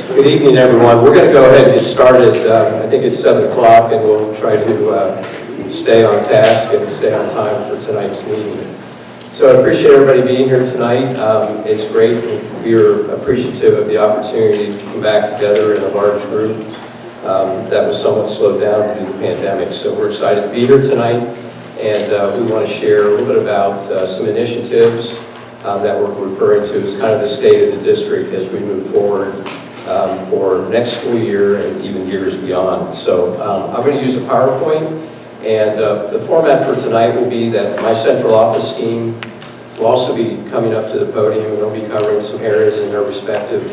Good evening, everyone. We're going to go ahead and get started. I think it's 7 o'clock, and we'll try to stay on task and stay on time for tonight's meeting. So I appreciate everybody being here tonight. It's great. We're appreciative of the opportunity to come back together in a large group that was somewhat slowed down due to the pandemic. So we're excited to be here tonight, and we want to share a little bit about some initiatives that we're referring to as kind of the state of the district as we move forward for next school year and even years beyond. So I'm going to use a PowerPoint, and the format for tonight will be that my central office team will also be coming up to the podium, and they'll be covering some areas in their respective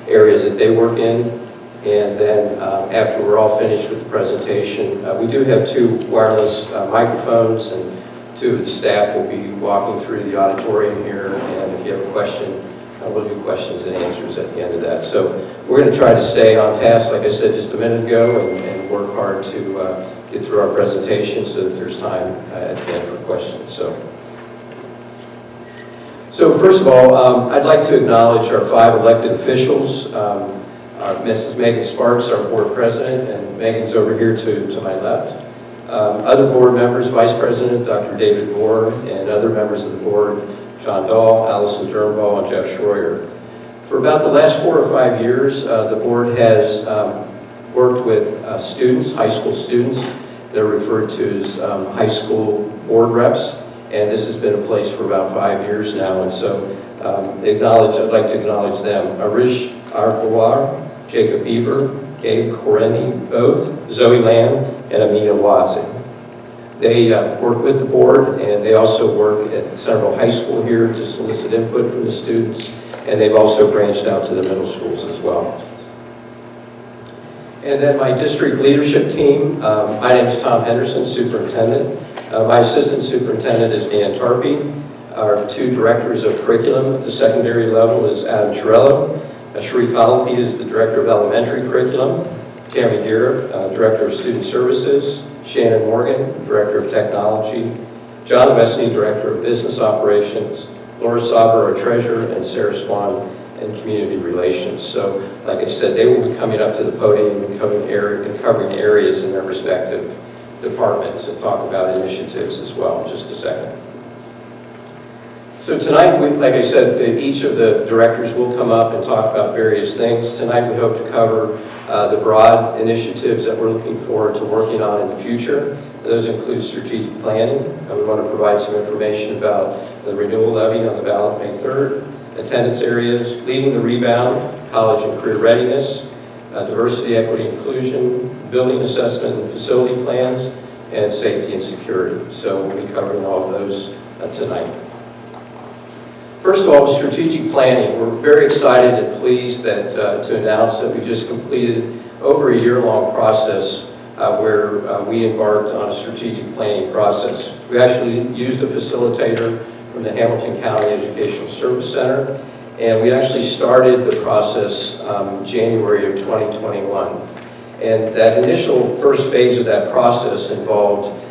areas that they work in. And then after we're all finished with the presentation, we do have 2 wireless microphones, and 2 of the staff will be walking through the auditorium here, and if you have a question, we'll do questions and answers at the end of that. So we're going to try to stay on task, like I said just a minute ago, and work hard to get through our presentation so that there's time at the end for questions. So first of all, I'd like to acknowledge our 5 elected officials. Mrs. Megan Sparks, our board president, and Megan's over here to my left. Other board members, Vice President Dr. David Moore, and other members of the board, John Dahl, Allison Durnball, and Jeff Schroyer. For about the last 4 or 5 years, the board has worked with students, high school students. They're referred to as high school board reps, and this has been in place for about 5 years now. And so I'd like to acknowledge them. Arish Arpawar, Jacob Beaver, Gabe Koreni, both, Zoe Lamb, and Amina Wazi. They work with the board, and they also work at Centerville High School here to solicit input from the students, and they've also branched out to the middle schools as well. And then my district leadership team, my name is Tom Henderson, superintendent. My assistant superintendent is Dan Tarpey. Our 2 directors of curriculum at the secondary level is Adam Chiarello. Sheree Colletti is the director of elementary curriculum. Tammy Gear, director of student services. Shannon Morgan, director of technology. John Westney, director of business operations. Laura Sauber, our treasurer, and Sarah Swan in community relations. So, like I said, they will be coming up to the podium and covering areas in their respective departments and talk about initiatives as well in just a second. So tonight, like I said, each of the directors will come up and talk about various things. Tonight we hope to cover the broad initiatives that we're looking forward to working on in the future. Those include strategic planning. We want to provide some information about the renewal levy on the ballot May 3rd, attendance areas, leading the rebound, college and career readiness, diversity, equity, inclusion, building assessment and facility plans, and safety and security. So we'll be covering all of those tonight. First of all, strategic planning. We're very excited and pleased that to announce that we just completed over a year-long process where we embarked on a strategic planning process. We actually used a facilitator from the Hamilton County Educational Service Center, and we actually started the process January of 2021. And that initial first phase of that process involved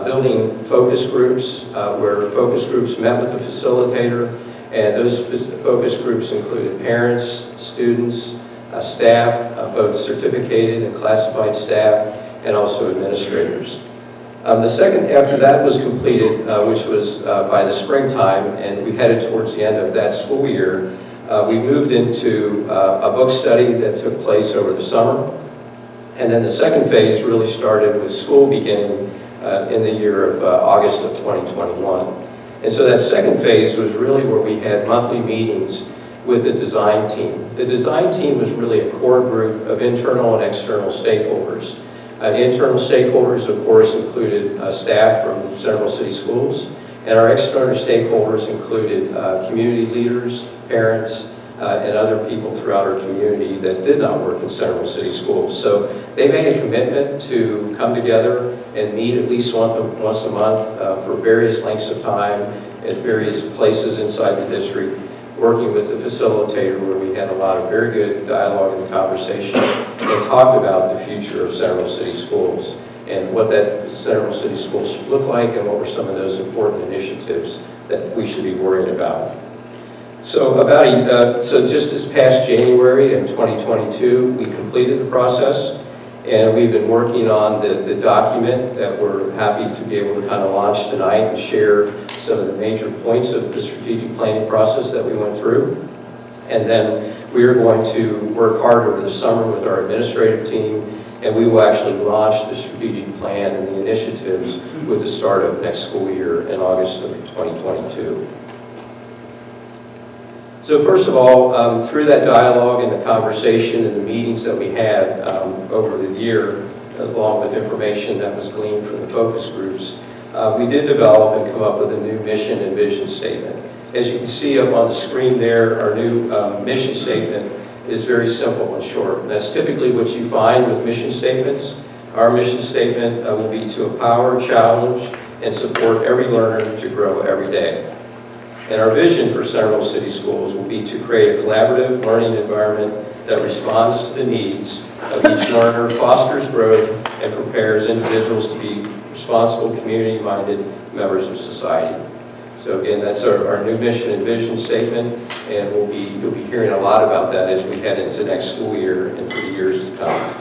building focus groups, where focus groups met with the facilitator. And those focus groups included parents, students, staff, both certificated and classified staff, and also administrators. The second after that was completed, which was by the springtime, and we headed towards the end of that school year, we moved into a book study that took place over the summer. And then the second phase really started with school beginning in the year of August of 2021. And so that second phase was really where we had monthly meetings with the design team. The design team was really a core group of internal and external stakeholders. Internal stakeholders, of course, included staff from Centerville City Schools, and our external stakeholders included community leaders, parents, and other people throughout our community that did not work in Centerville City Schools. So they made a commitment to come together and meet at least once a month for various lengths of time at various places inside the district, working with the facilitator where we had a lot of very good dialogue and conversation and talked about the future of Centerville City Schools and what that Centerville City Schools should look like and what were some of those important initiatives that we should be worried about. So just this past January in 2022, we completed the process, and we've been working on the document that we're happy to be able to kind of launch tonight and share some of the major points of the strategic planning process that we went through. And then we are going to work hard over the summer with our administrative team, and we will actually launch the strategic plan and the initiatives with the start of next school year in August of 2022. So first of all, through that dialogue and the conversation and the meetings that we had over the year, along with information that was gleaned from the focus groups, we did develop and come up with a new mission and vision statement. As you can see up on the screen there, our new mission statement is very simple and short. And that's typically what you find with mission statements. Our mission statement will be to empower, challenge, and support every learner to grow every day. And our vision for Centerville City Schools will be to create a collaborative learning environment that responds to the needs of each learner, fosters growth, and prepares individuals to be responsible, community-minded members of society. So again, that's our new mission and vision statement, and you'll be hearing a lot about that as we head into next school year and for the years to come.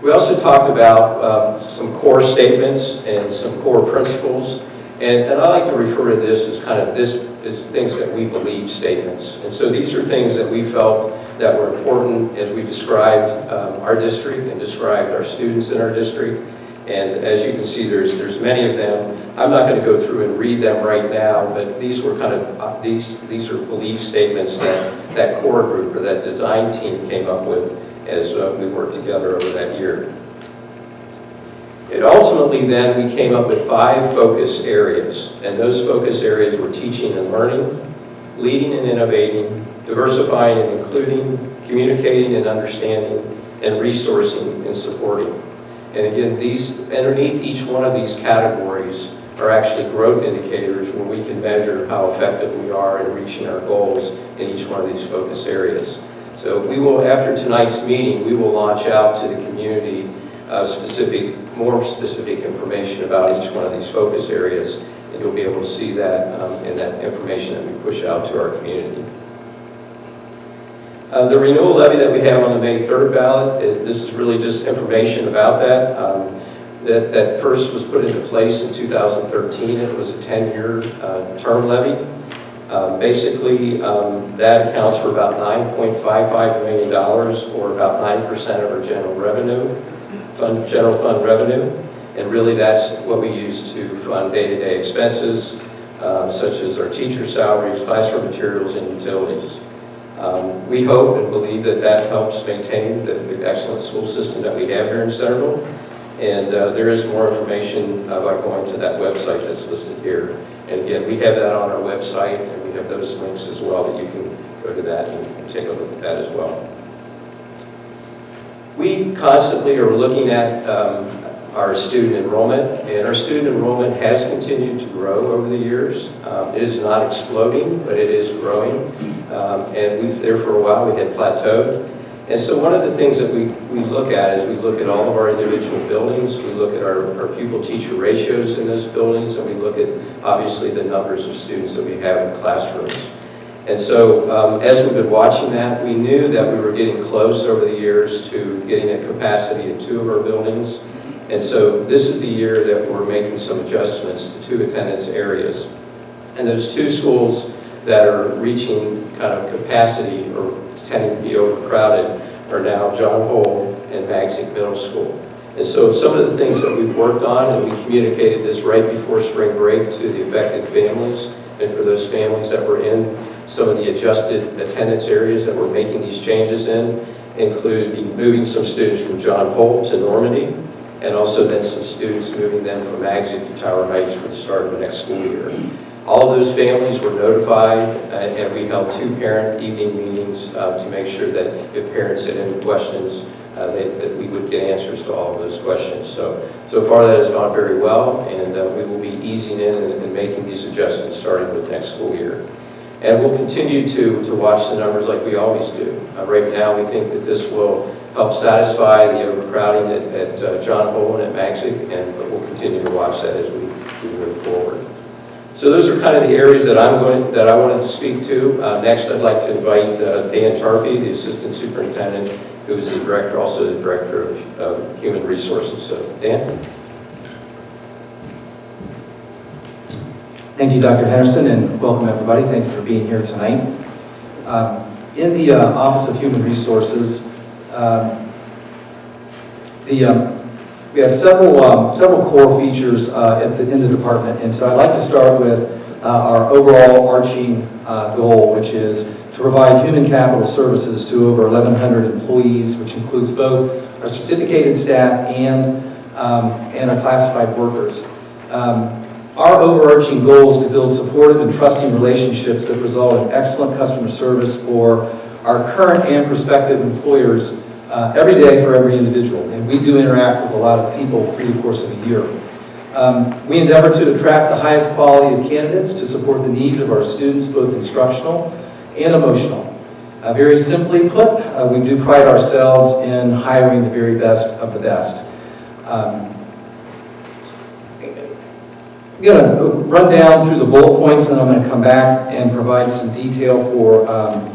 We also talked about some core statements and some core principles. And I like to refer to this as as things that we believe statements. And so these are things that we felt that were important as we described our district and described our students in our district. And as you can see, there's many of them. I'm not going to go through and read them right now, but these were these are belief statements that core group or that design team came up with as we worked together over that year. And ultimately then we came up with 5 focus areas, and those focus areas were teaching and learning, leading and innovating, diversifying and including, communicating and understanding, and resourcing and supporting. And again, underneath each one of these categories are actually growth indicators where we can measure how effective we are in reaching our goals in each one of these focus areas. So we will, after tonight's meeting, we will launch out to the community more specific information about each one of these focus areas, and you'll be able to see that in that information that we push out to our community. The renewal levy that we have on the May 3rd ballot, this is really just information about that. That first was put into place in 2013. It was a 10-year term levy. Basically, that accounts for about $9.55 million, or about 9% of our general fund revenue, and really that's what we use to fund day-to-day expenses, such as our teacher salaries, classroom materials, and utilities. We hope and believe that helps maintain the excellent school system that we have here in Centerville, and there is more information by going to that website that's listed here. And again, we have that on our website, and we have those links as well that you can go to that and take a look at that as well. We constantly are looking at our student enrollment, and our student enrollment has continued to grow over the years. It is not exploding, but it is growing, and we've there for a while we had plateaued. And so one of the things that we look at is we look at all of our individual buildings, we look at our pupil-teacher ratios in those buildings, and we look at obviously the numbers of students that we have in classrooms. And so as we've been watching that, we knew that we were getting close over the years to getting a capacity in 2 of our buildings. And so this is the year that we're making some adjustments to 2 attendance areas. And those 2 schools that are reaching kind of capacity or tending to be overcrowded are now John Hole and Magsic Middle School. And so some of the things that we've worked on, and we communicated this right before spring break to the affected families, and for those families that were in some of the adjusted attendance areas that we're making these changes in, including moving some students from John Hole to Normandy, and also then some students moving them from Magsic to Tower Heights for the start of the next school year. All of those families were notified, and we held 2 parent evening meetings to make sure that if parents had any questions, that we would get answers to all of those questions. So far that has gone very well, and we will be easing in and making these adjustments starting with next school year. And we'll continue to watch the numbers like we always do. Right now, we think that this will help satisfy the overcrowding at John Hole and at Magsic, but we'll continue to watch that as we move forward. So those are kind of the areas that I wanted to speak to. Next, I'd like to invite Dan Tarpey, the Assistant Superintendent, who is the Director, also the Director of Human Resources. So, Dan? Thank you, Dr. Henderson, and welcome everybody. Thank you for being here tonight. In the Office of Human Resources, we have several core features in the department, and so I'd like to start with our overall arching goal, which is to provide human capital services to over 1,100 employees, which includes both our certificated staff and our classified workers. Our overarching goal is to build supportive and trusting relationships that result in excellent customer service for our current and prospective employers every day for every individual. And we do interact with a lot of people through the course of a year. We endeavor to attract the highest quality of candidates to support the needs of our students, both instructional and emotional. Very simply put, we do pride ourselves in hiring the very best of the best. I'm going to run down through the bullet points, and then I'm going to come back and provide some detail for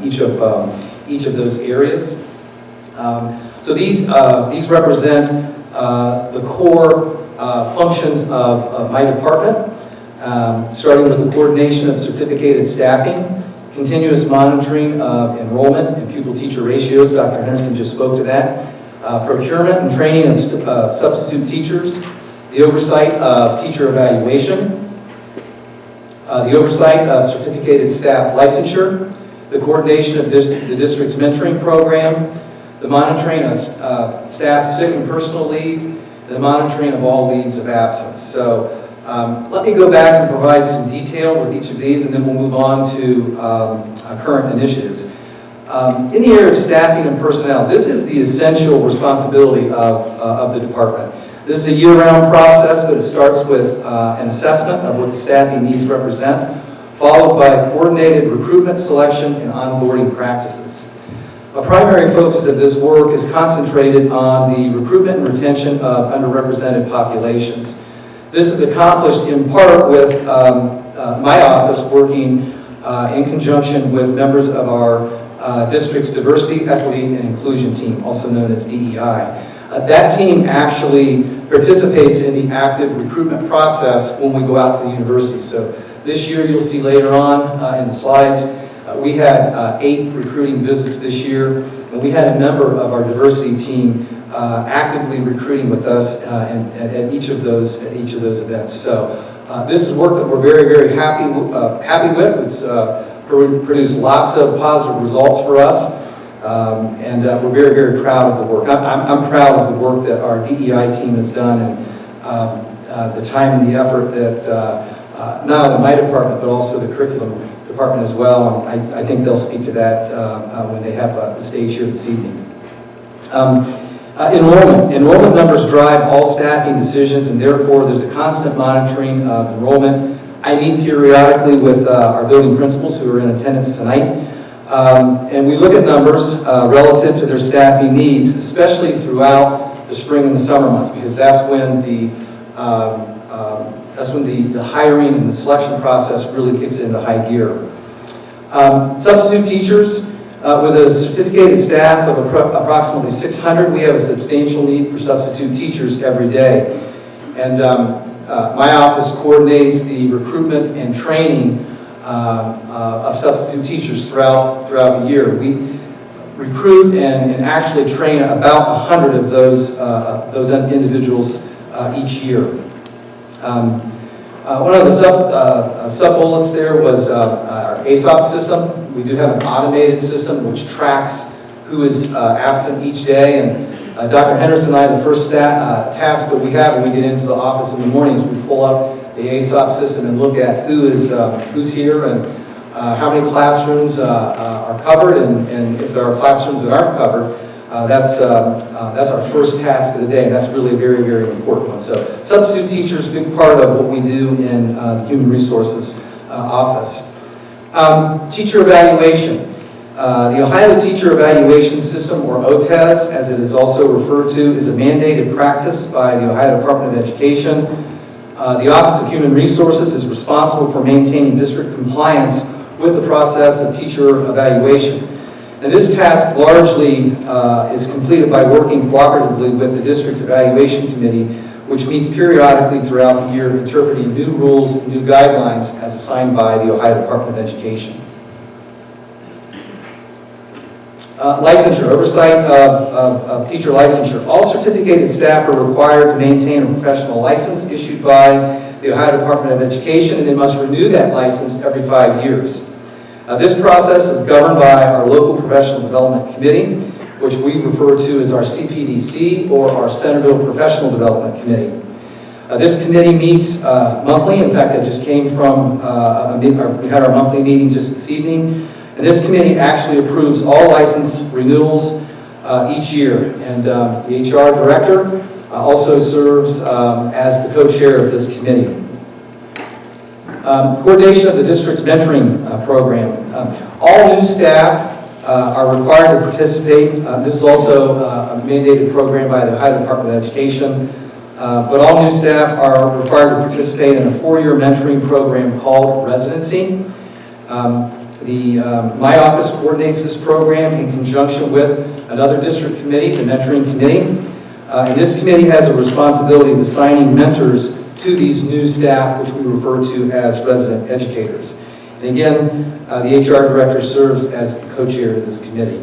each of those areas. So these represent the core functions of my department, starting with the coordination of certificated staffing, continuous monitoring of enrollment and pupil-teacher ratios. Dr. Henderson just spoke to that. Procurement and training of substitute teachers, the oversight of teacher evaluation, the oversight of certificated staff licensure, the coordination of the district's mentoring program, the monitoring of staff sick and personal leave, and the monitoring of all leaves of absence. So let me go back and provide some detail with each of these, and then we'll move on to current initiatives. In the area of staffing and personnel, this is the essential responsibility of the department. This is a year-round process, but it starts with an assessment of what the staffing needs represent, followed by coordinated recruitment, selection, and onboarding practices. A primary focus of this work is concentrated on the recruitment and retention of underrepresented populations. This is accomplished in part with my office working in conjunction with members of our district's Diversity, Equity, and Inclusion team, also known as DEI. That team actually participates in the active recruitment process when we go out to the university. So this year, you'll see later on in the slides, we had 8 recruiting visits this year, and we had a member of our diversity team actively recruiting with us at each of those events. So this is work that we're very, very happy with. It's produced lots of positive results for us. And we're very, very proud of the work. I'm proud of the work that our DEI team has done, and the time and the effort that not only my department, but also the curriculum department as well. I think they'll speak to that when they have the stage here this evening. Enrollment numbers drive all staffing decisions, and therefore there's a constant monitoring of enrollment. I meet periodically with our building principals who are in attendance tonight. And we look at numbers relative to their staffing needs, especially throughout the spring and the summer months, because that's when the hiring and the selection process really kicks into high gear. Substitute teachers, with a certificated staff of approximately 600, we have a substantial need for substitute teachers every day. And my office coordinates the recruitment and training of substitute teachers throughout the year. We recruit and actually train about 100 of those individuals each year. One of the sub-bullets there was our ASOP system. We do have an automated system which tracks who is absent each day. And Dr. Henderson and I, the first task that we have when we get into the office in the mornings, we pull up the ASOP system and look at who's here and how many classrooms are covered, and if there are classrooms that aren't covered, that's our first task of the day, and that's really a very, very important one. So substitute teachers, a big part of what we do in the Human Resources office. Teacher evaluation. The Ohio Teacher Evaluation System, or OTES, as it is also referred to, is a mandated practice by the Ohio Department of Education. The Office of Human Resources is responsible for maintaining district compliance with the process of teacher evaluation. And this task largely is completed by working cooperatively with the district's evaluation committee, which meets periodically throughout the year, interpreting new rules and new guidelines as assigned by the Ohio Department of Education. Licensure, oversight of teacher licensure. All certificated staff are required to maintain a professional license issued by the Ohio Department of Education, and they must renew that license every 5 years. This process is governed by our local professional development committee, which we refer to as our CPDC or our Centerville Professional Development Committee. This committee meets monthly. In fact, I just came from, we had our monthly meeting just this evening. And this committee actually approves all license renewals each year. And the HR director also serves as the co-chair of this committee. Coordination of the district's mentoring program. All new staff are required to participate. This is also a mandated program by the Ohio Department of Education. But all new staff are required to participate in a 4-year mentoring program called Residency. My office coordinates this program in conjunction with another district committee, the mentoring committee. And this committee has a responsibility of assigning mentors to these new staff, which we refer to as resident educators. And again, the HR director serves as the co-chair of this committee.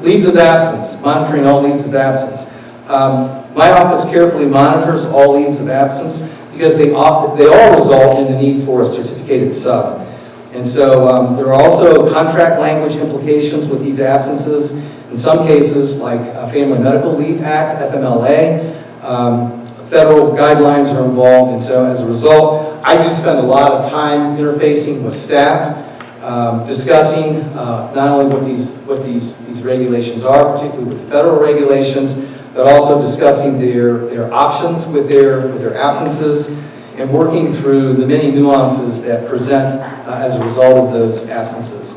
Leaves of absence, monitoring all leaves of absence. My office carefully monitors all leaves of absence because they all result in the need for a certificated sub. And so there are also contract language implications with these absences. In some cases, like Family Medical Leave Act, FMLA, federal guidelines are involved. And so as a result, I do spend a lot of time interfacing with staff, discussing not only what these regulations are, particularly with the federal regulations, but also discussing their options with their absences, and working through the many nuances that present as a result of those absences.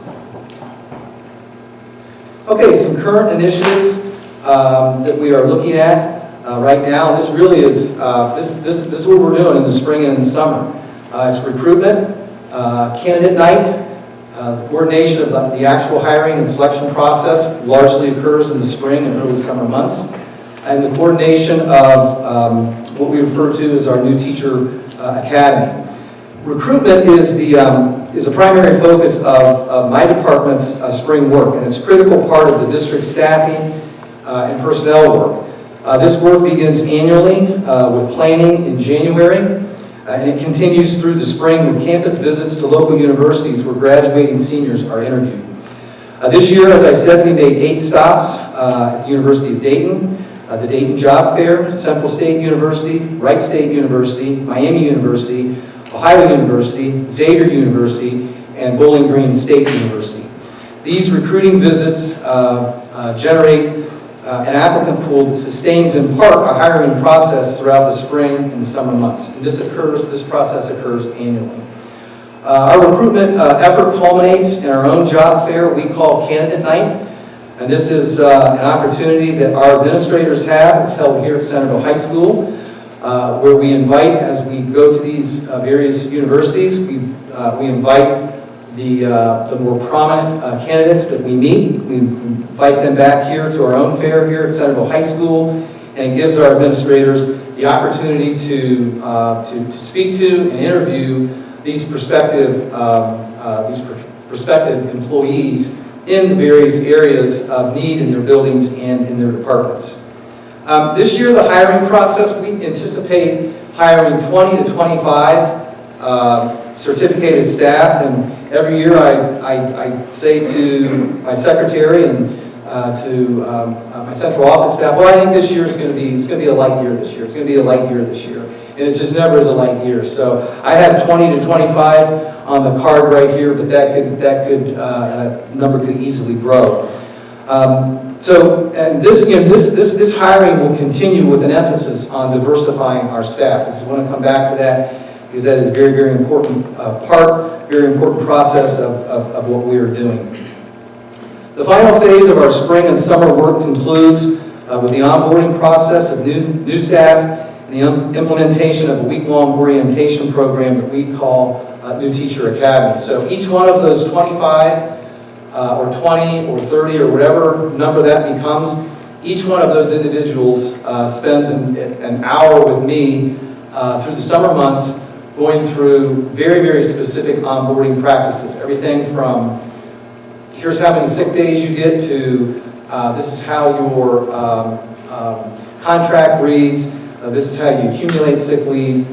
Okay, some current initiatives that we are looking at right now. This really is this is what we're doing in the spring and in the summer. It's recruitment, candidate night. The coordination of the actual hiring and selection process largely occurs in the spring and early summer months, and the coordination of what we refer to as our new teacher academy. Recruitment is a primary focus of my department's spring work, and it's a critical part of the district staffing and personnel work. This work begins annually with planning in January, and it continues through the spring with campus visits to local universities where graduating seniors are interviewed. This year, as I said, we made 8 stops at the University of Dayton, the Dayton Job Fair, Central State University, Wright State University, Miami University, Ohio University, Xavier University, and Bowling Green State University. These recruiting visits generate an applicant pool that sustains in part our hiring process throughout the spring and the summer months. And this process occurs annually. Our recruitment effort culminates in our own job fair we call Candidate Night. And this is an opportunity that our administrators have. It's held here at Centerville High School, where we invite, as we go to these various universities, we invite the more prominent candidates that we meet. We invite them back here to our own fair here at Centerville High School, and it gives our administrators the opportunity to speak to and interview these prospective employees in the various areas of need in their buildings and in their departments. This year, the hiring process, we anticipate hiring 20 to 25 certificated staff, and every year I say to my secretary and to my central office staff, well, I think this year is going to be a light year this year. It's going to be a light year this year. And it's just never is a light year. So I have 20 to 25 on the card right here, but that number could easily grow. And this hiring will continue with an emphasis on diversifying our staff. I just want to come back to that because that is a very, very important very important process of what we are doing. The final phase of our spring and summer work concludes with the onboarding process of new staff and the implementation of a week-long orientation program that we call New Teacher Academy. So each one of those 25 or 20 or 30 or whatever number that becomes, each one of those individuals spends an hour with me through the summer months going through very, very specific onboarding practices. Everything from here's how many sick days you get to this is how your contract reads, this is how you accumulate sick leave,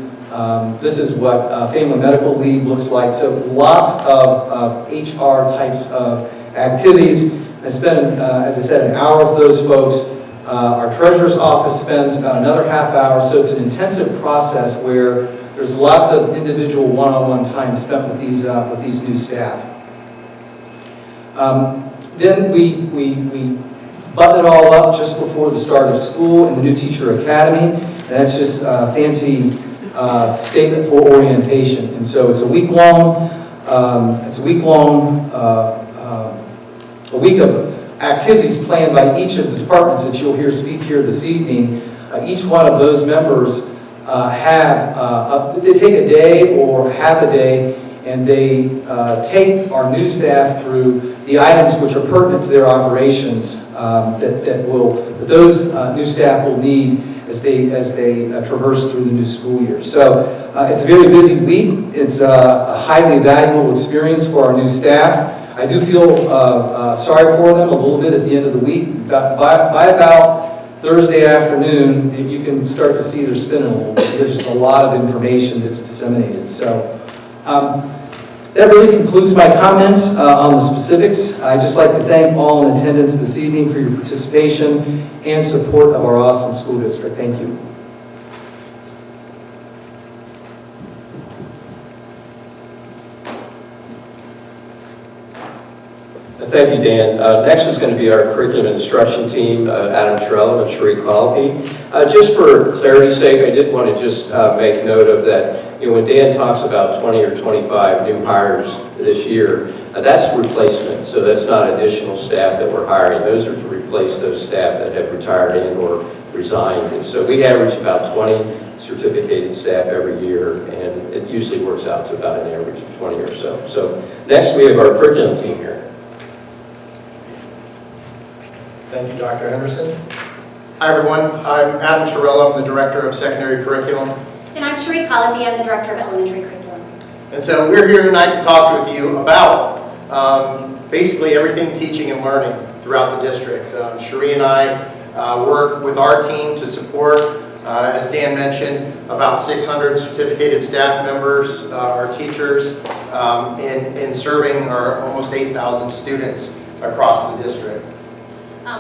this is what family medical leave looks like. So lots of HR types of activities. I spent, as I said, an hour with those folks. Our treasurer's office spends about another half hour, so it's an intensive process where there's lots of individual one-on-one time spent with these new staff. Then we button it all up just before the start of school in the New Teacher Academy, and that's just a fancy statement for orientation. And so it's a week-long, a week of activities planned by each of the departments that you'll hear speak here this evening. Each one of those members they take a day or half a day, and they take our new staff through the items which are pertinent to their operations that those new staff will need as they traverse through the new school year. So it's a very busy week. It's a highly valuable experience for our new staff. I do feel sorry for them a little bit at the end of the week. By about Thursday afternoon, you can start to see they're spinning a little bit. There's just a lot of information that's disseminated. So that really concludes my comments on the specifics. I'd just like to thank all in attendance this evening for your participation and support of our awesome school district. Thank you. Thank you, Dan. Next is going to be our curriculum instruction team, Adam Trello and Sheree Colby. Just for clarity's sake, I did want to just make note of that. You know, when Dan talks about 20 or 25 new hires this year, that's replacement. So that's not additional staff that we're hiring. Those are to replace those staff that have retired and or resigned. And so we average about 20 certificated staff every year, and it usually works out to about an average of 20 or so. So next we have our curriculum team here. Thank you, Dr. Henderson. Hi, everyone. I'm Adam Chiarello. I'm the Director of Secondary Curriculum. And I'm Sheree Colby. I'm the Director of Elementary Curriculum. And so we're here tonight to talk with you about basically everything teaching and learning throughout the district. Sheree and I work with our team to support, as Dan mentioned, about 600 certificated staff members, our teachers, in serving our almost 8,000 students across the district.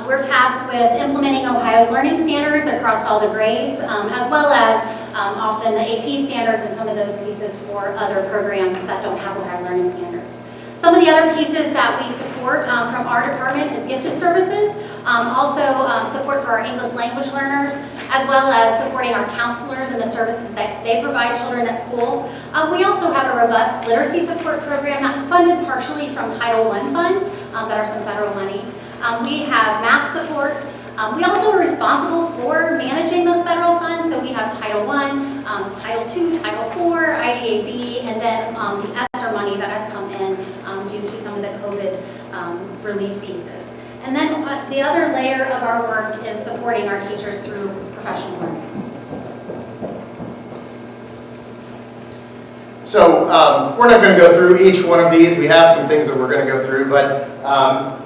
We're tasked with implementing Ohio's learning standards across all the grades, as well as often the AP standards and some of those pieces for other programs that don't have Ohio learning standards. Some of the other pieces that we support from our department is gifted services, also support for our English language learners, as well as supporting our counselors and the services that they provide children at school. We also have a robust literacy support program that's funded partially from Title I funds that are some federal money. We have math support. We also are responsible for managing those federal funds. So we have Title I, Title II, Title IV, IDAB, and then the ESSER money that has come in due to some of the COVID relief pieces. And then the other layer of our work is supporting our teachers through professional learning. So we're not going to go through each one of these. We have some things that we're going to go through, but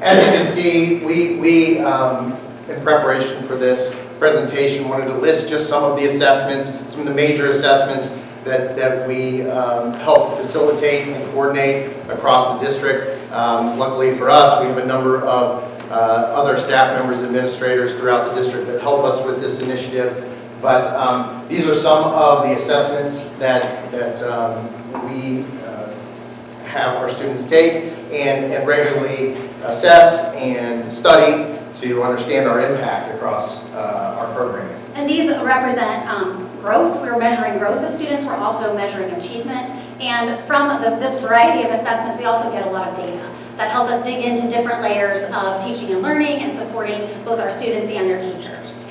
as you can see, we in preparation for this presentation wanted to list just some of the assessments, some of the major assessments that we help facilitate and coordinate across the district. Luckily for us, we have a number of other staff members, administrators throughout the district that help us with this initiative. But these are some of the assessments that we have our students take and regularly assess and study to understand our impact across our program. And these represent growth. We're measuring growth of students. We're also measuring achievement. And from this variety of assessments, we also get a lot of data that help us dig into different layers of teaching and learning and supporting both our students and their teachers.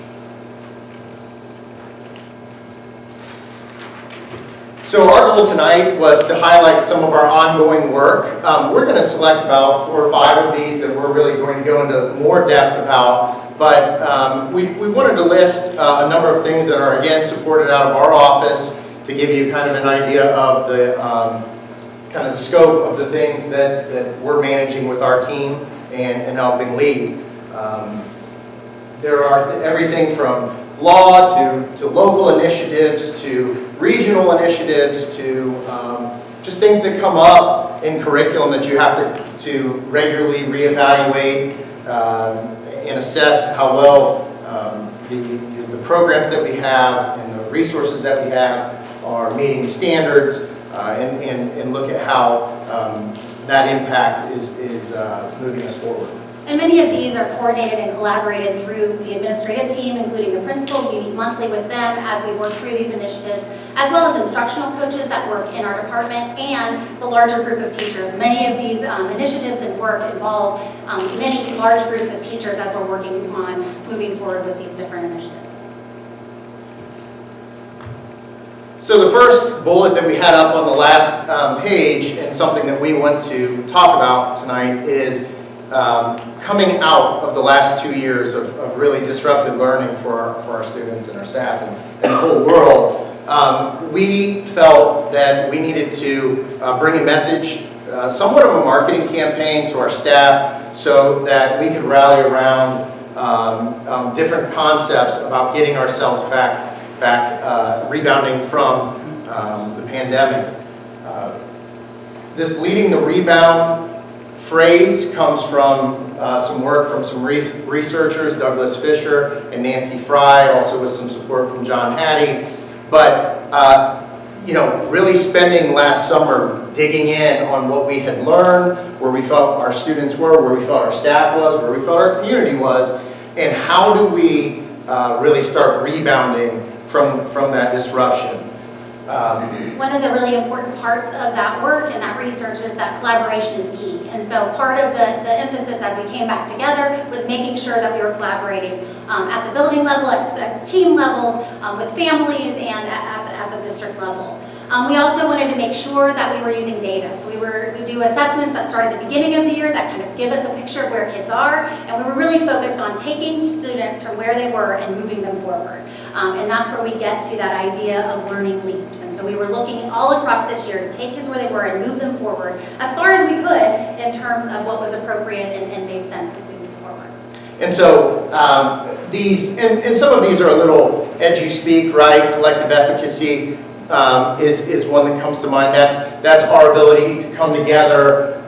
So our goal tonight was to highlight some of our ongoing work. We're going to select about 4 or 5 of these that we're really going to go into more depth about. But we wanted to list a number of things that are, again, supported out of our office to give you kind of an idea of the kind of the scope of the things that we're managing with our team and helping lead. There are everything from law to local initiatives to regional initiatives to just things that come up in curriculum that you have to regularly reevaluate and assess how well the programs that we have and the resources that we have are meeting the standards and look at how that impact is moving us forward. And many of these are coordinated and collaborated through the administrative team, including the principals. We meet monthly with them as we work through these initiatives, as well as instructional coaches that work in our department and the larger group of teachers. Many of these initiatives and work involve many large groups of teachers as we're working on moving forward with these different initiatives. So the first bullet that we had up on the last page, and something that we want to talk about tonight, is coming out of the last 2 years of really disrupted learning for our students and our staff and the whole world. We felt that we needed to bring a message, somewhat of a marketing campaign to our staff so that we could rally around different concepts about getting ourselves back rebounding from the pandemic. This leading the rebound phrase comes from some work from some researchers, Douglas Fisher and Nancy Fry, also with some support from John Hattie. But really spending last summer digging in on what we had learned, where we felt our students were, where we felt our staff was, where we felt our community was, and how do we really start rebounding from that disruption. One of the really important parts of that work and that research is that collaboration is key. And so part of the emphasis as we came back together was making sure that we were collaborating at the building level, at team levels, with families, and at the district level. We also wanted to make sure that we were using data. So we do assessments that start at the beginning of the year that kind of give us a picture of where kids are, and we were really focused on taking students from where they were and moving them forward. And that's where we get to that idea of learning leaps. And so we were looking all across this year to take kids where they were and move them forward as far as we could in terms of what was appropriate and made sense as we move forward. And so these, and some of these are a little edgy speak, right? Collective efficacy is one that comes to mind. That's our ability to come together,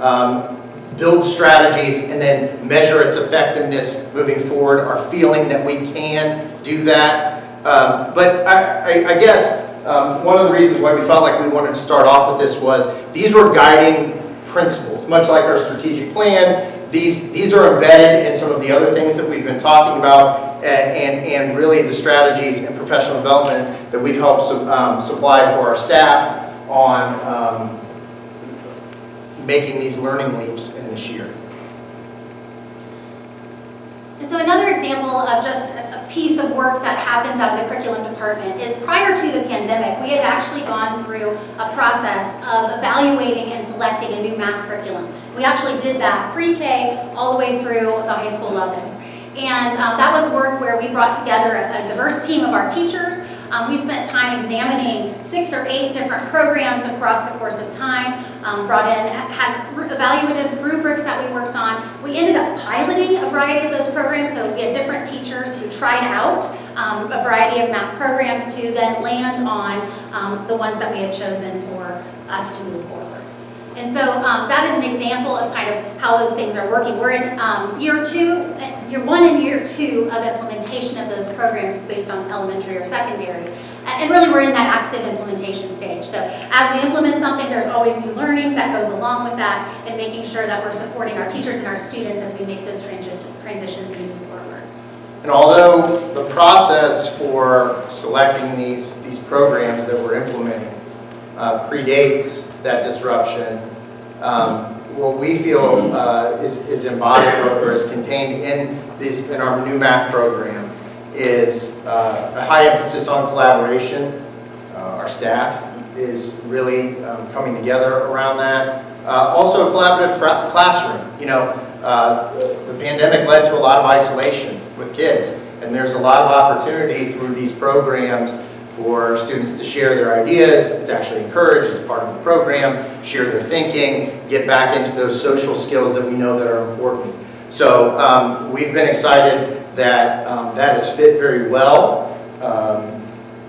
build strategies, and then measure its effectiveness moving forward, our feeling that we can do that. But I guess one of the reasons why we felt like we wanted to start off with this was these were guiding principles, much like our strategic plan. These are embedded in some of the other things that we've been talking about, and really the strategies and professional development that we've helped supply for our staff on making these learning leaps in this year. And so another example of just a piece of work that happens out of the curriculum department is prior to the pandemic, we had actually gone through a process of evaluating and selecting a new math curriculum. We actually did that pre-K all the way through the high school levels. And that was work where we brought together a diverse team of our teachers. We spent time examining 6 or 8 different programs across the course of time, had evaluative rubrics that we worked on. We ended up piloting a variety of those programs, so we had different teachers who tried out a variety of math programs to then land on the ones that we had chosen for us to move forward. And so that is an example of kind of how those things are working. We're in year 1 and year 2 of implementation of those programs based on elementary or secondary. And really we're in that active implementation stage. So as we implement something, there's always new learning that goes along with that, and making sure that we're supporting our teachers and our students as we make those transitions and move forward. And although the process for selecting these programs that we're implementing predates that disruption, what we feel is embodied or is contained in our new math program is a high emphasis on collaboration. Our staff is really coming together around that. Also a collaborative classroom. You know, the pandemic led to a lot of isolation with kids, and there's a lot of opportunity through these programs for students to share their ideas. It's actually encouraged as part of the program, share their thinking, get back into those social skills that we know that are important. So we've been excited that that has fit very well.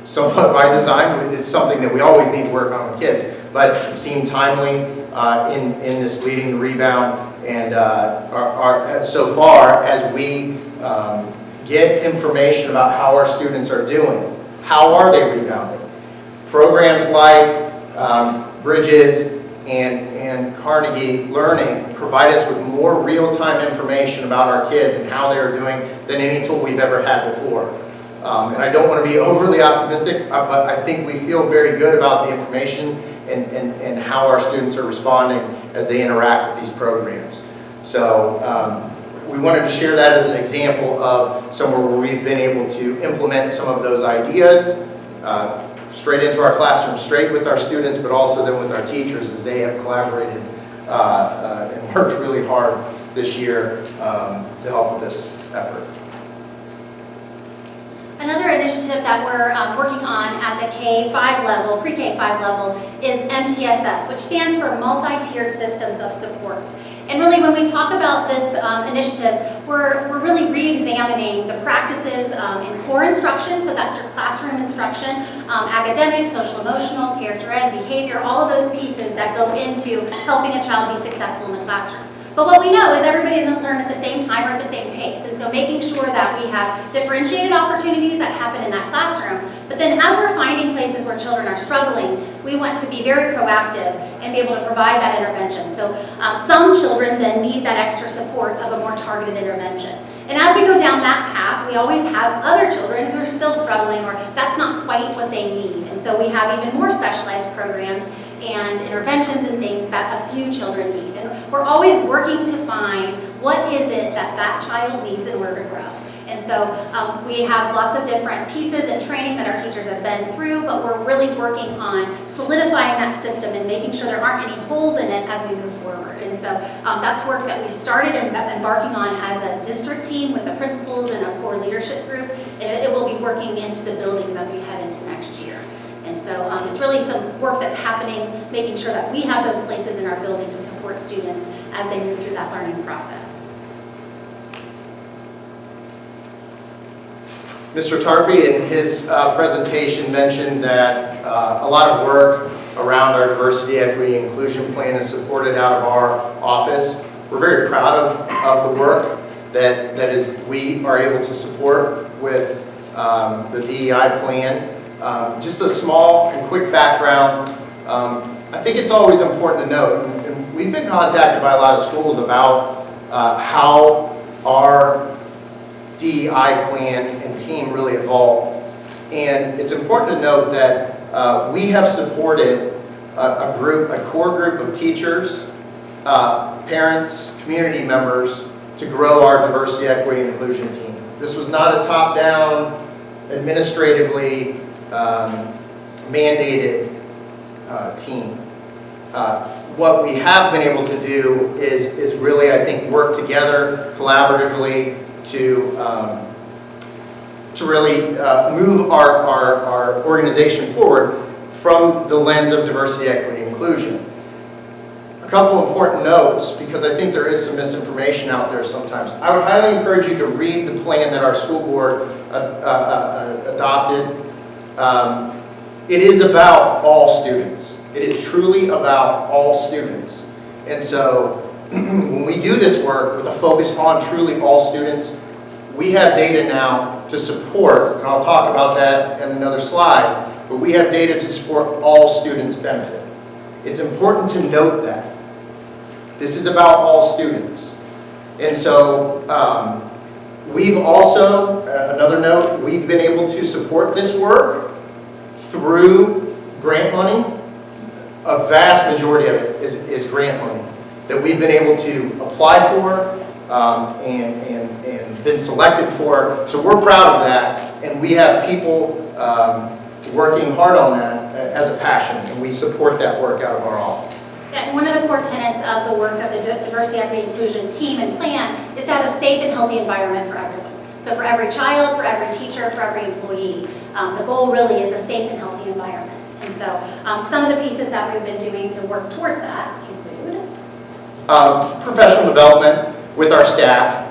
Somewhat by design, it's something that we always need to work on with kids, but it seemed timely in this leading the rebound, and so far as we get information about how our students are doing, how are they rebounding? Programs like Bridges and Carnegie Learning provide us with more real-time information about our kids and how they are doing than any tool we've ever had before. And I don't want to be overly optimistic, but I think we feel very good about the information and how our students are responding as they interact with these programs. So we wanted to share that as an example of somewhere where we've been able to implement some of those ideas straight into our classroom, straight with our students, but also then with our teachers as they have collaborated and worked really hard this year to help with this effort. Another initiative that we're working on at the K-5 level, pre-K-5 level, is MTSS, which stands for Multi-Tiered Systems of Support. And really, when we talk about this initiative, we're really re-examining the practices in core instruction, so that's your classroom instruction, academic, social emotional, character ed, behavior, all of those pieces that go into helping a child be successful in the classroom. But what we know is everybody doesn't learn at the same time or at the same pace, and so making sure that we have differentiated opportunities that happen in that classroom, but then as we're finding places where children are struggling, we want to be very proactive and be able to provide that intervention. So some children then need that extra support of a more targeted intervention. And as we go down that path, we always have other children who are still struggling, or that's not quite what they need. And so we have even more specialized programs and interventions and things that a few children need. And we're always working to find what is it that that child needs in order to grow. And so we have lots of different pieces and training that our teachers have been through, but we're really working on solidifying that system and making sure there aren't any holes in it as we move forward. And so that's work that we started embarking on as a district team with the principals and a core leadership group. And it will be working into the buildings as we head into next year. And so it's really some work that's happening, making sure that we have those places in our building to support students as they move through that learning process. Mr. Tarpey in his presentation mentioned that a lot of work around our diversity, equity, and inclusion plan is supported out of our office. We're very proud of the work that we are able to support with the DEI plan. Just a small and quick background. I think it's always important to note, and we've been contacted by a lot of schools about how our DEI plan and team really evolved. And it's important to note that we have supported a core group of teachers, parents, community members to grow our diversity, equity, and inclusion team. This was not a top-down, administratively mandated team. What we have been able to do is really, I think, work together collaboratively to really move our organization forward from the lens of diversity, equity, and inclusion. A couple important notes, because I think there is some misinformation out there sometimes. I would highly encourage you to read the plan that our school board adopted. It is about all students. It is truly about all students. And so when we do this work with a focus on truly all students, we have data now to support, and I'll talk about that in another slide, but we have data to support all students' benefit. It's important to note that. This is about all students. And so we've also, another note, we've been able to support this work through grant money. A vast majority of it is grant money that we've been able to apply for and been selected for. So we're proud of that, and we have people working hard on that as a passion, and we support that work out of our office. And one of the core tenets of the work of the Diversity, Equity, Inclusion team and plan is to have a safe and healthy environment for everyone. So for every child, for every teacher, for every employee, the goal really is a safe and healthy environment. And so some of the pieces that we've been doing to work towards that include professional development with our staff.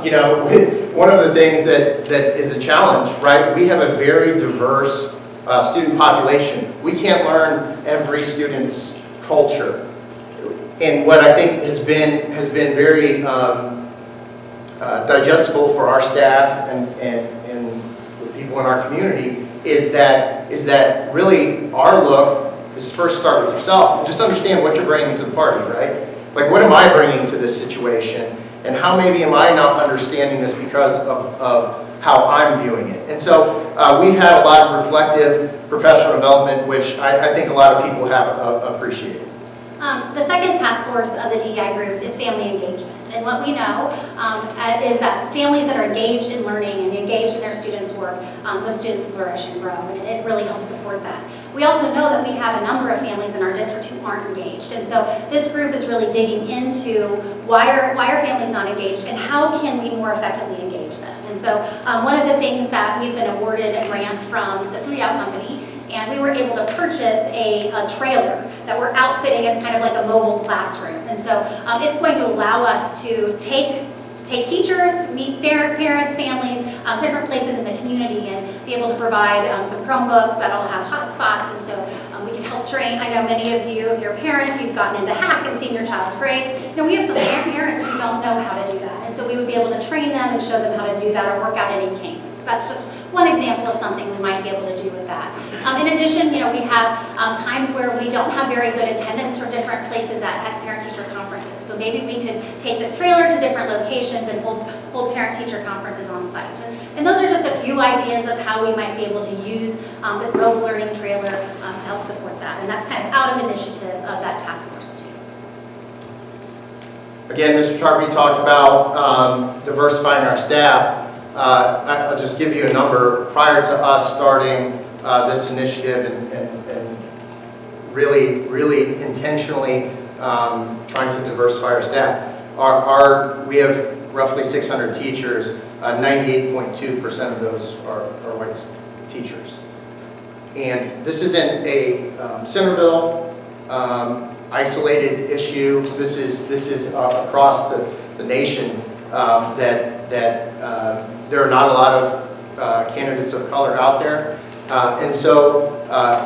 You know, one of the things that is a challenge, right? We have a very diverse student population. We can't learn every student's culture. And what I think has been very digestible for our staff and the people in our community is that really our look is first start with yourself and just understand what you're bringing to the party, right? Like, what am I bringing to this situation, and how maybe am I not understanding this because of how I'm viewing it? And so we've had a lot of reflective professional development, which I think a lot of people have appreciated. The second task force of the DEI group is family engagement. And what we know is that families that are engaged in learning and engaged in their students' work, those students flourish and grow, and it really helps support that. We also know that we have a number of families in our district who aren't engaged, and so this group is really digging into why are families not engaged and how can we more effectively engage them. And so one of the things that we've been awarded a grant from the Food Out Company, and we were able to purchase a trailer that we're outfitting as kind of like a mobile classroom. And so it's going to allow us to take teachers, meet parents, families, different places in the community, and be able to provide some Chromebooks that'll have hotspots. And so we can help train. I know many of you, if you're parents, you've gotten into Hack and seen your child's grades. You know, we have some parents who don't know how to do that. And so we would be able to train them and show them how to do that or work out any kinks. That's just one example of something we might be able to do with that. In addition, you know, we have times where we don't have very good attendance for different places at parent-teacher conferences. So maybe we could take this trailer to different locations and hold parent-teacher conferences on site. And those are just a few ideas of how we might be able to use this mobile learning trailer to help support that. And that's kind of out of initiative of that task force too. Again, Mr. Tarby talked about diversifying our staff. I'll just give you a number. Prior to us starting this initiative and really intentionally trying to diversify our staff, we have roughly 600 teachers. 98.2% of those are white teachers. And this isn't a Centerville isolated issue. This is across the nation that there are not a lot of candidates of color out there. And so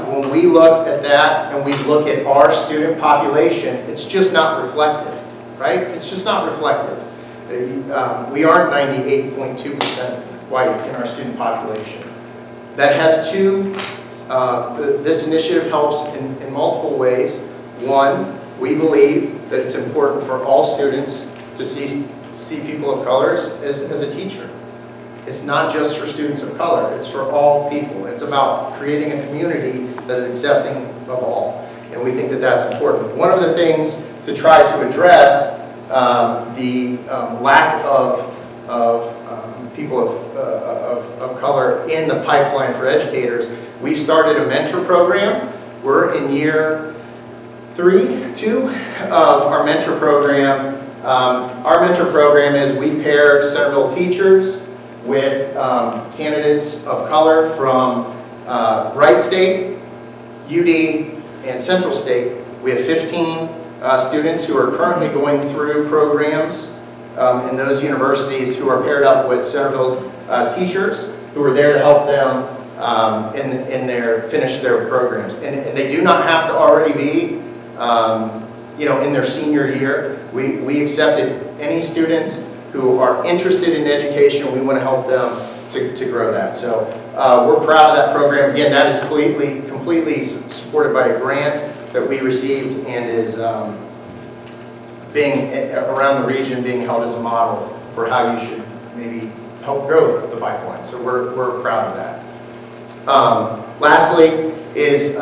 when we look at that and we look at our student population, it's just not reflective, right? It's just not reflective. We aren't 98.2% white in our student population. That has two, this initiative helps in multiple ways. One, we believe that it's important for all students to see people of color as a teacher. It's not just for students of color, it's for all people. It's about creating a community that is accepting of all. And we think that that's important. One of the things to try to address the lack of people of color in the pipeline for educators, we've started a mentor program. We're in year 2 of our mentor program. Our mentor program is we pair Centerville teachers with candidates of color from Wright State, UD, and Central State. We have 15 students who are currently going through programs in those universities who are paired up with Centerville teachers who are there to help them finish their programs. And they do not have to already be in their senior year. We accepted any students who are interested in education. We want to help them to grow that. So we're proud of that program. Again, that is completely supported by a grant that we received and is being around the region being held as a model for how you should maybe help grow the pipeline. So we're proud of that. Lastly is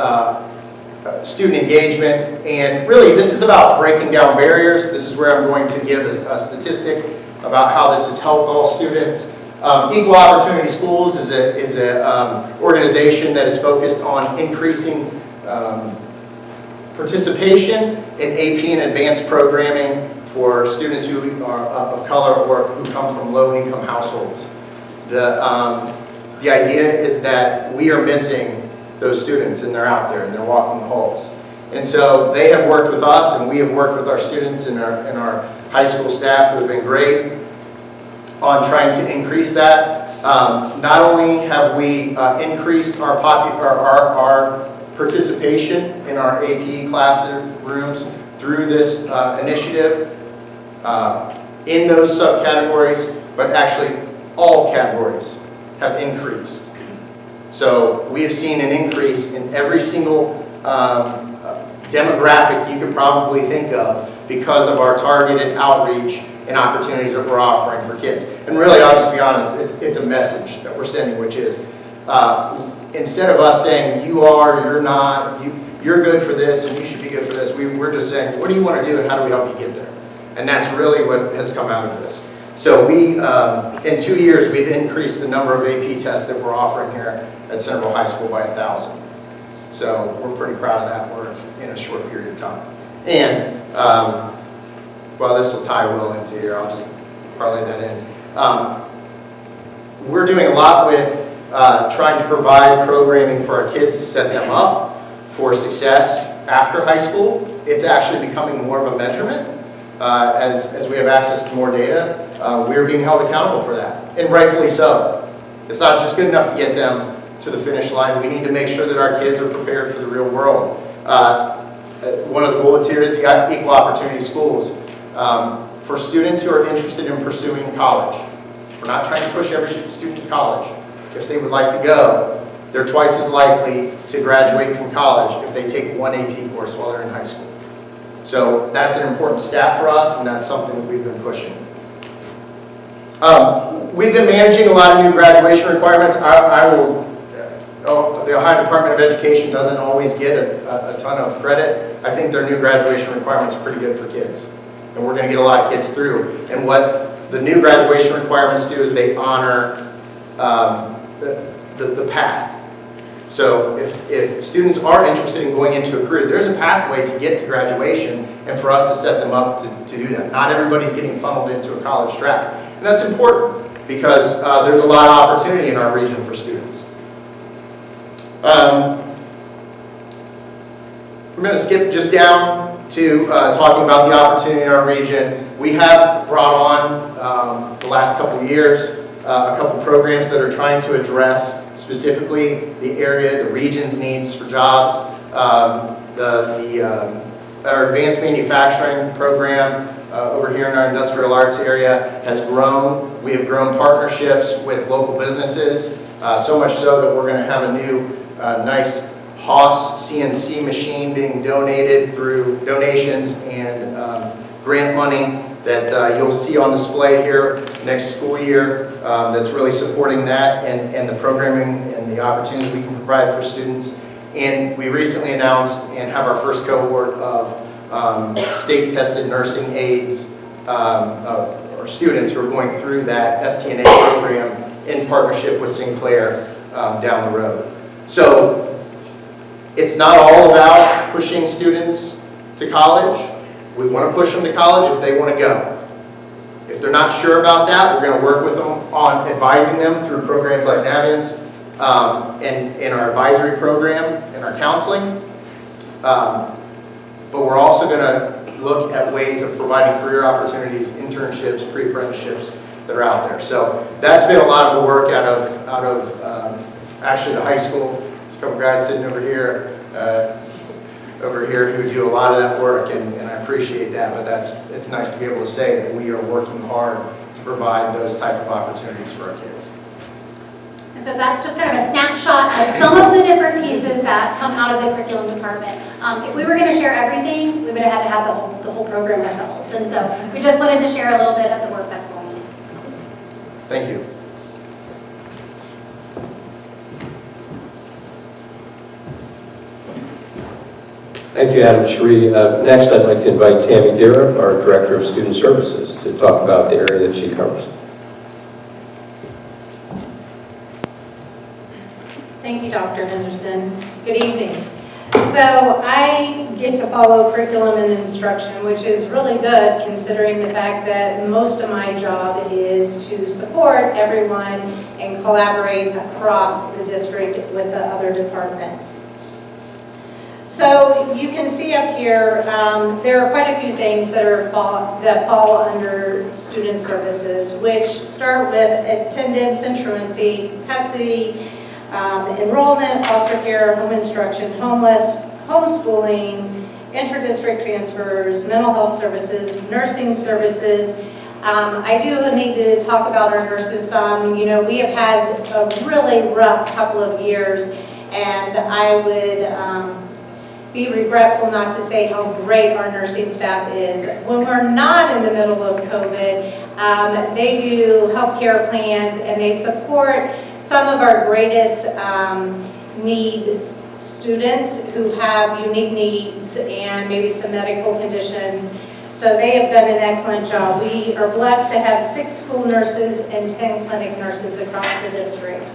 student engagement, and really this is about breaking down barriers. This is where I'm going to give a statistic about how this has helped all students. Equal Opportunity Schools is a organization that is focused on increasing participation in AP and advanced programming for students who are of color or who come from low-income households. The idea is that we are missing those students, and they're out there and they're walking the halls. And so they have worked with us, and we have worked with our students and our high school staff who have been great on trying to increase that. Not only have we increased our participation in our AP classrooms through this initiative in those subcategories, but actually all categories have increased. So we have seen an increase in every single demographic you could probably think of because of our targeted outreach and opportunities that we're offering for kids. And really, I'll just be honest, it's a message that we're sending, which is instead of us saying you are, you're not, you're good for this and you should be good for this, we're just saying, what do you want to do and how do we help you get there? And that's really what has come out of this. So we, in 2 years, we've increased the number of AP tests that we're offering here at Centerville High School by 1,000. So we're pretty proud of that work in a short period of time. And, well, this will tie well into here, I'll just parlay that in. We're doing a lot with trying to provide programming for our kids to set them up for success after high school. It's actually becoming more of a measurement. As we have access to more data, we're being held accountable for that, and rightfully so. It's not just good enough to get them to the finish line. We need to make sure that our kids are prepared for the real world. One of the bullets here is the Equal Opportunity Schools. For students who are interested in pursuing college, we're not trying to push every student to college. If they would like to go, they're twice as likely to graduate from college if they take one AP course while they're in high school. So that's an important stat for us, and that's something that we've been pushing. We've been managing a lot of new graduation requirements. The Ohio Department of Education doesn't always get a ton of credit. I think their new graduation requirements are pretty good for kids, and we're going to get a lot of kids through. And what the new graduation requirements do is they honor the path. So if students are interested in going into a career, there's a pathway to get to graduation and for us to set them up to do that. Not everybody's getting funneled into a college track. And that's important because there's a lot of opportunity in our region for students. We're going to skip just down to talking about the opportunity in our region. We have brought on, the last couple of years, a couple programs that are trying to address specifically the area, the region's needs for jobs. Our advanced manufacturing program over here in our industrial arts area has grown. We have grown partnerships with local businesses, so much so that we're going to have a new nice Haas CNC machine being donated through donations and grant money that you'll see on display here next school year that's really supporting that and the programming and the opportunities we can provide for students. And we recently announced and have our first cohort of state-tested nursing aides or students who are going through that STNA program in partnership with Sinclair down the road. So it's not all about pushing students to college. We want to push them to college if they want to go. If they're not sure about that, we're going to work with them on advising them through programs like Navigance and in our advisory program and our counseling. But we're also going to look at ways of providing career opportunities, internships, pre-apprenticeships that are out there. So that's been a lot of the work out of actually the high school. There's a couple guys sitting over here who do a lot of that work, and I appreciate that, but it's nice to be able to say that we are working hard to provide those type of opportunities for our kids. And so that's just kind of a snapshot of some of the different pieces that come out of the curriculum department. If we were going to share everything, we would have had to have the whole program ourselves. And so we just wanted to share a little bit of the work that's going on. Thank you. Thank you, Adam Shree. Next, I'd like to invite Tammy Dira, our Director of Student Services, to talk about the area that she covers. you, Dr. Henderson. Good evening. So I get to follow curriculum and instruction, which is really good considering the fact that most of my job is to support everyone and collaborate across the district with the other departments. So you can see up here, there are quite a few things that fall under student services, which start with attendance and truancy, custody, enrollment, foster care, home instruction, homeschooling, inter-district transfers, mental health services, nursing services. I do need to talk about our nurses. You know, we have had a really rough couple of years, and I would be regretful not to say how great our nursing staff is. When we're not in the middle of COVID, they do healthcare plans and they support some of our greatest needs students who have unique needs and maybe some medical conditions. So they have done an excellent job. We are blessed to have 6 school nurses and 10 clinic nurses across the district.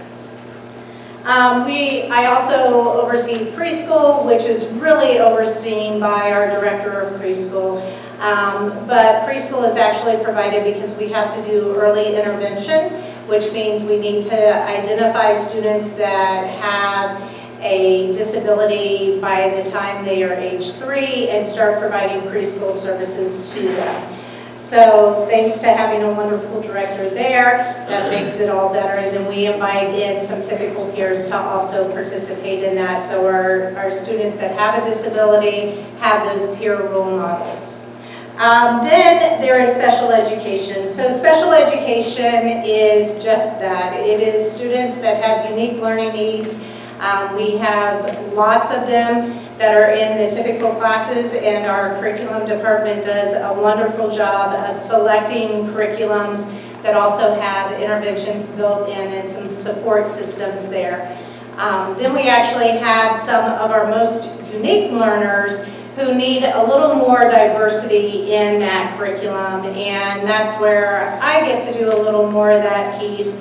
I also oversee preschool, which is really overseen by our director of preschool. But preschool is actually provided because we have to do early intervention, which means we need to identify students that have a disability by the time they are age 3 and start providing preschool services to them. So thanks to having a wonderful director there, that makes it all better. And then we invite in some typical peers to also participate in that. So our students that have a disability have those peer role models. Then there is special education. So special education is just that. It is students that have unique learning needs. We have lots of them that are in the typical classes, and our curriculum department does a wonderful job of selecting curriculums that also have interventions built in and some support systems there. Then we actually have some of our most unique learners who need a little more diversity in that curriculum, and that's where I get to do a little more of that piece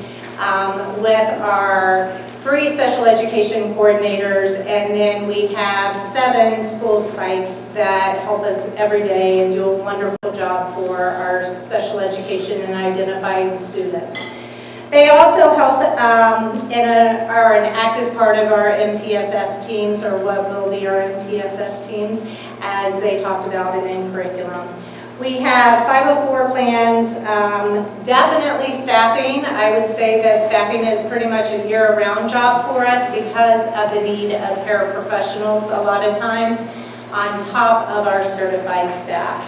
with our 3 special education coordinators, and then we have 7 school psychs that help us every day and do a wonderful job for our special education and identifying students. They also help and are an active part of our MTSS teams, or what will be our MTSS teams, as they talked about it in curriculum. We have 504 plans, definitely staffing. I would say that staffing is pretty much a year-round job for us because of the need of paraprofessionals a lot of times on top of our certified staff.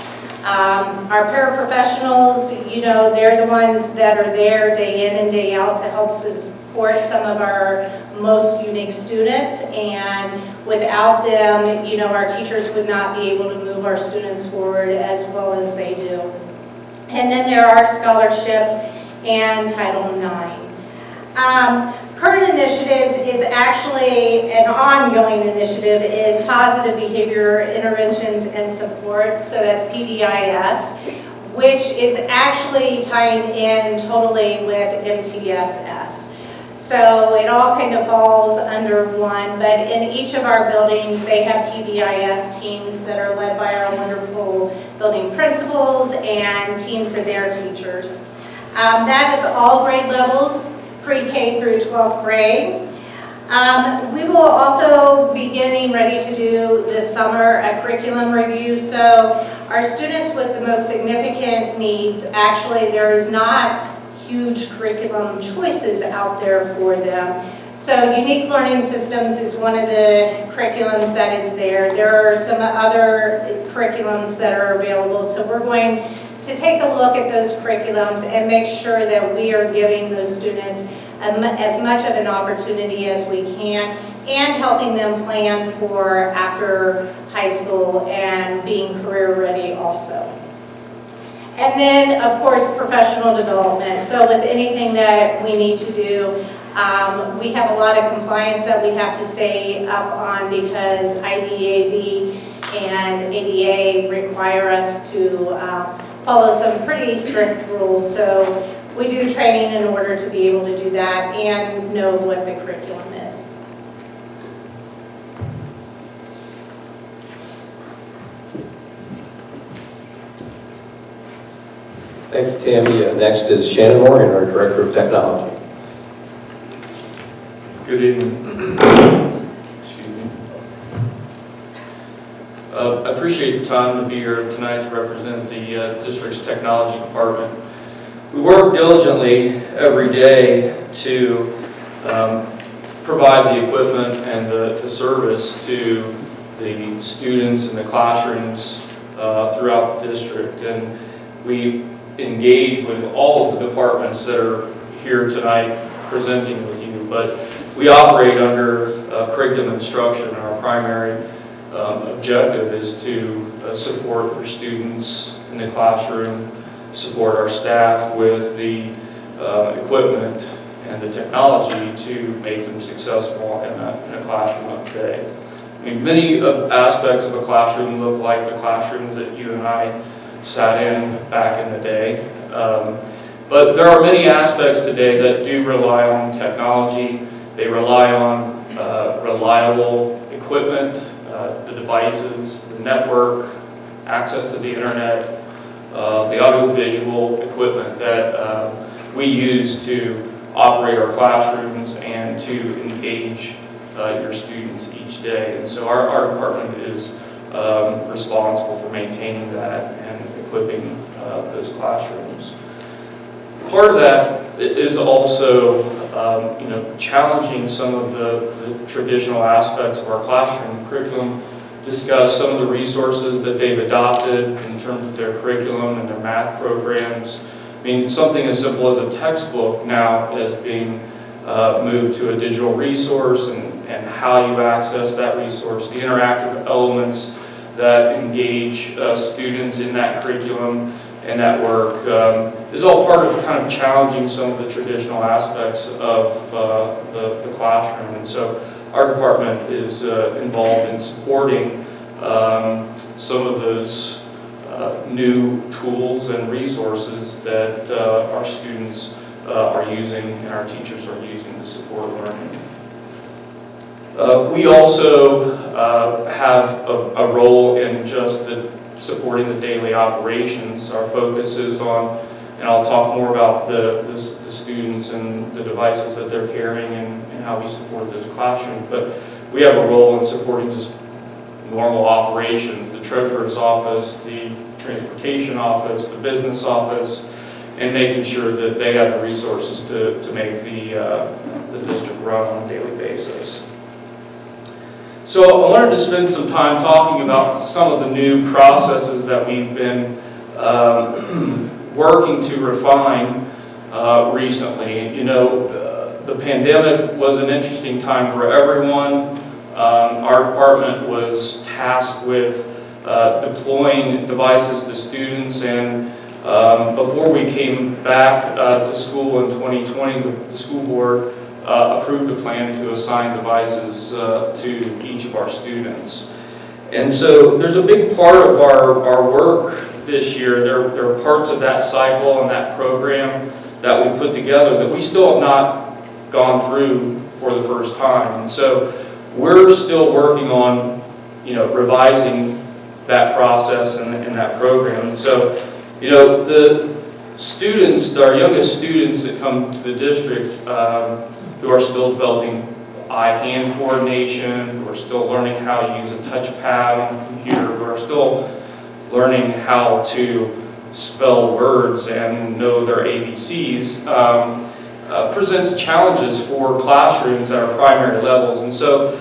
Our paraprofessionals, you know, they're the ones that are there day in and day out to help support some of our most unique students, and without them, you know, our teachers would not be able to move our students forward as well as they do. And then there are scholarships and Title IX. Current initiatives is actually an ongoing initiative, is positive behavior interventions and support, so that's PBIS, which is actually tying in totally with MTSS. So it all kind of falls under one, but in each of our buildings, they have PBIS teams that are led by our wonderful building principals and teams of their teachers. That is all grade levels, pre-K through 12th grade. We will also be getting ready to do this summer a curriculum review. So our students with the most significant needs, actually there is not huge curriculum choices out there for them. So unique learning systems is one of the curriculums that is there. There are some other curriculums that are available. So we're going to take a look at those curriculums and make sure that we are giving those students as much of an opportunity as we can, and helping them plan for after high school and being career ready also. And then, of course, professional development. So with anything that we need to do, we have a lot of compliance that we have to stay up on because IDEAB and ADA require us to follow some pretty strict rules. So we do training in order to be able to do that and know what the curriculum is. Thank you, Tammy. Next is Shannon Morgan, our Director of Technology. Good evening. Excuse me. I appreciate the time to be here tonight to represent the district's technology department. We work diligently every day to provide the equipment and the service to the students in the classrooms throughout the district. And we engage with all of the departments that are here tonight presenting with you. But we operate under curriculum instruction, and our primary objective is to support our students in the classroom, support our staff with the equipment and the technology to make them successful in a classroom of today. I mean, many aspects of a classroom look like the classrooms that you and I sat in back in the day. But there are many aspects today that do rely on technology. They rely on reliable equipment, the devices, the network, access to the internet, the audiovisual equipment that we use to operate our classrooms and to engage your students each day. And so our department is responsible for maintaining that and equipping those classrooms. Part of that is also challenging some of the traditional aspects of our classroom curriculum, discuss some of the resources that they've adopted in terms of their curriculum and their math programs. I mean, something as simple as a textbook now is being moved to a digital resource, and how you access that resource, the interactive elements that engage students in that curriculum and that work is all part of kind of challenging some of the traditional aspects of the classroom. And so our department is involved in supporting some of those new tools and resources that our students are using and our teachers are using to support learning. We also have a role in just supporting the daily operations. Our focus is on, and I'll talk more about the students and the devices that they're carrying and how we support those classrooms, but we have a role in supporting just normal operations, the treasurer's office, the transportation office, the business office, and making sure that they have the resources to make the district run on a daily basis. So I wanted to spend some time talking about some of the new processes that we've been working to refine recently. You know, the pandemic was an interesting time for everyone. Our department was tasked with deploying devices to students, and before we came back to school in 2020, the school board approved a plan to assign devices to each of our students. And so there's a big part of our work this year. There are parts of that cycle and that program that we put together that we still have not gone through for the first time. And so we're still working on, revising that process and that program. And so, the students, our youngest students that come to the district, who are still developing eye-hand coordination, who are still learning how to use a touchpad on a computer, who are still learning how to spell words and know their ABCs, presents challenges for classrooms at our primary levels. And so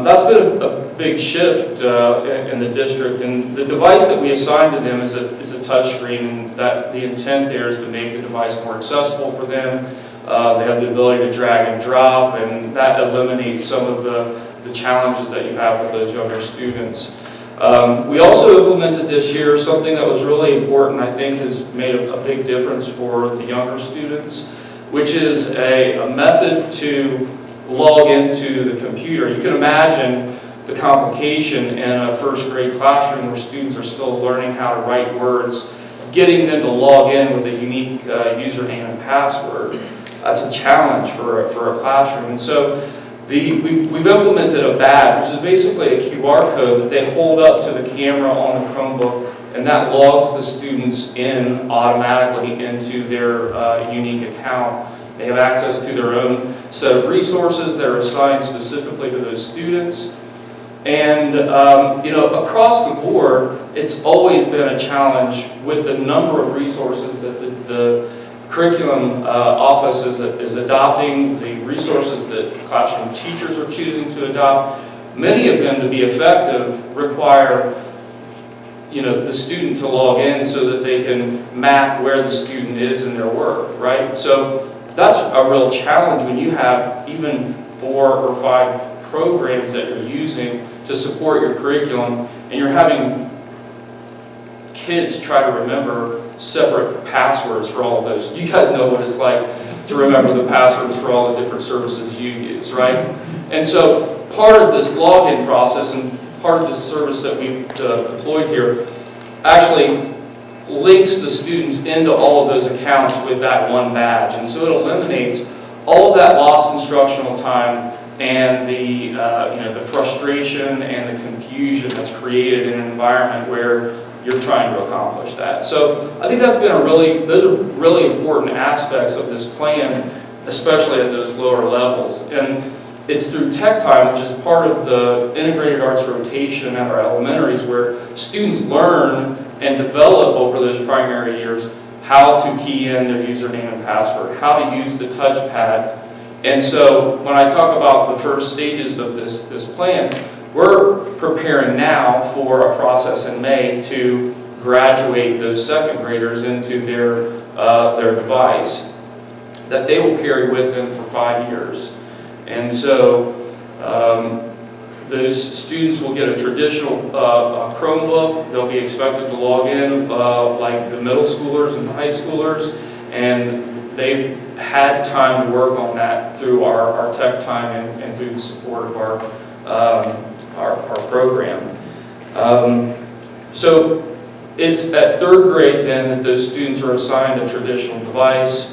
that's been a big shift in the district. And the device that we assigned to them is a touch screen, and that the intent there is to make the device more accessible for them. They have the ability to drag and drop, and that eliminates some of the challenges that you have with those younger students. We also implemented this year something that was really important, I think has made a big difference for the younger students, which is a method to log into the computer. You can imagine the complication in a first grade classroom where students are still learning how to write words, getting them to log in with a unique username and password. That's a challenge for a classroom. And so we've implemented a badge, which is basically a QR code that they hold up to the camera on the Chromebook, and that logs the students in automatically into their unique account. They have access to their own set of resources that are assigned specifically to those students. And across the board, it's always been a challenge with the number of resources that the curriculum office is adopting, the resources that classroom teachers are choosing to adopt. Many of them, to be effective, require the student to log in so that they can map where the student is in their work, right? So that's a real challenge when you have even 4 or 5 programs that you're using to support your curriculum, and you're having kids try to remember separate passwords for all of those. You guys know what it's like to remember the passwords for all the different services you use, right? And so part of this login process and part of the service that we've deployed here actually links the students into all of those accounts with that one badge. And so it eliminates all of that lost instructional time and the frustration and the confusion that's created in an environment where you're trying to accomplish that. So I think that's been those are really important aspects of this plan, especially at those lower levels. And it's through Tech Time, which is part of the integrated arts rotation at our elementaries, where students learn and develop over those primary years how to key in their username and password, how to use the touchpad. And so when I talk about the first stages of this plan, we're preparing now for a process in May to graduate those second graders into their device that they will carry with them for 5 years. And so those students will get a traditional Chromebook. They'll be expected to log in like the middle schoolers and the high schoolers, and they've had time to work on that through our Tech Time and through the support of our program. So it's at 3rd grade then that those students are assigned a traditional device,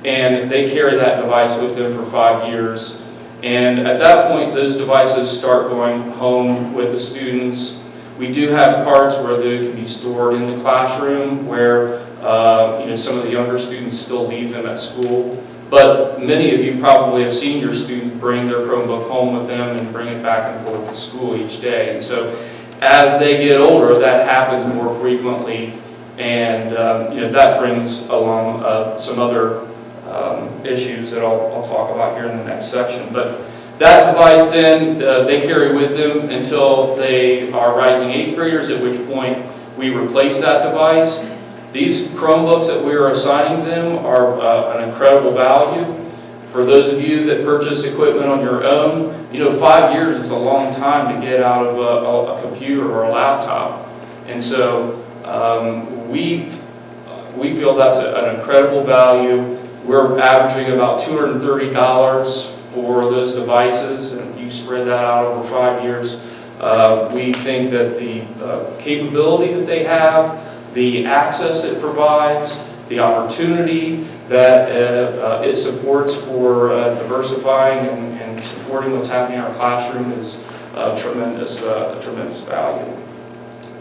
and they carry that device with them for 5 years. And at that point, those devices start going home with the students. We do have carts where they can be stored in the classroom, where some of the younger students still leave them at school. But many of you probably have seen your students bring their Chromebook home with them and bring it back and forth to school each day. And so as they get older, that happens more frequently, and that brings along some other issues that I'll talk about here in the next section. But that device then, they carry with them until they are rising 8th graders, at which point we replace that device. These Chromebooks that we are assigning them are an incredible value. For those of you that purchase equipment on your own, 5 years is a long time to get out of a computer or a laptop. And so we feel that's an incredible value. We're averaging about $230 for those devices, and if you spread that out over 5 years, we think that the capability that they have, the access it provides, the opportunity that it supports for diversifying and supporting what's happening in our classroom is a tremendous value.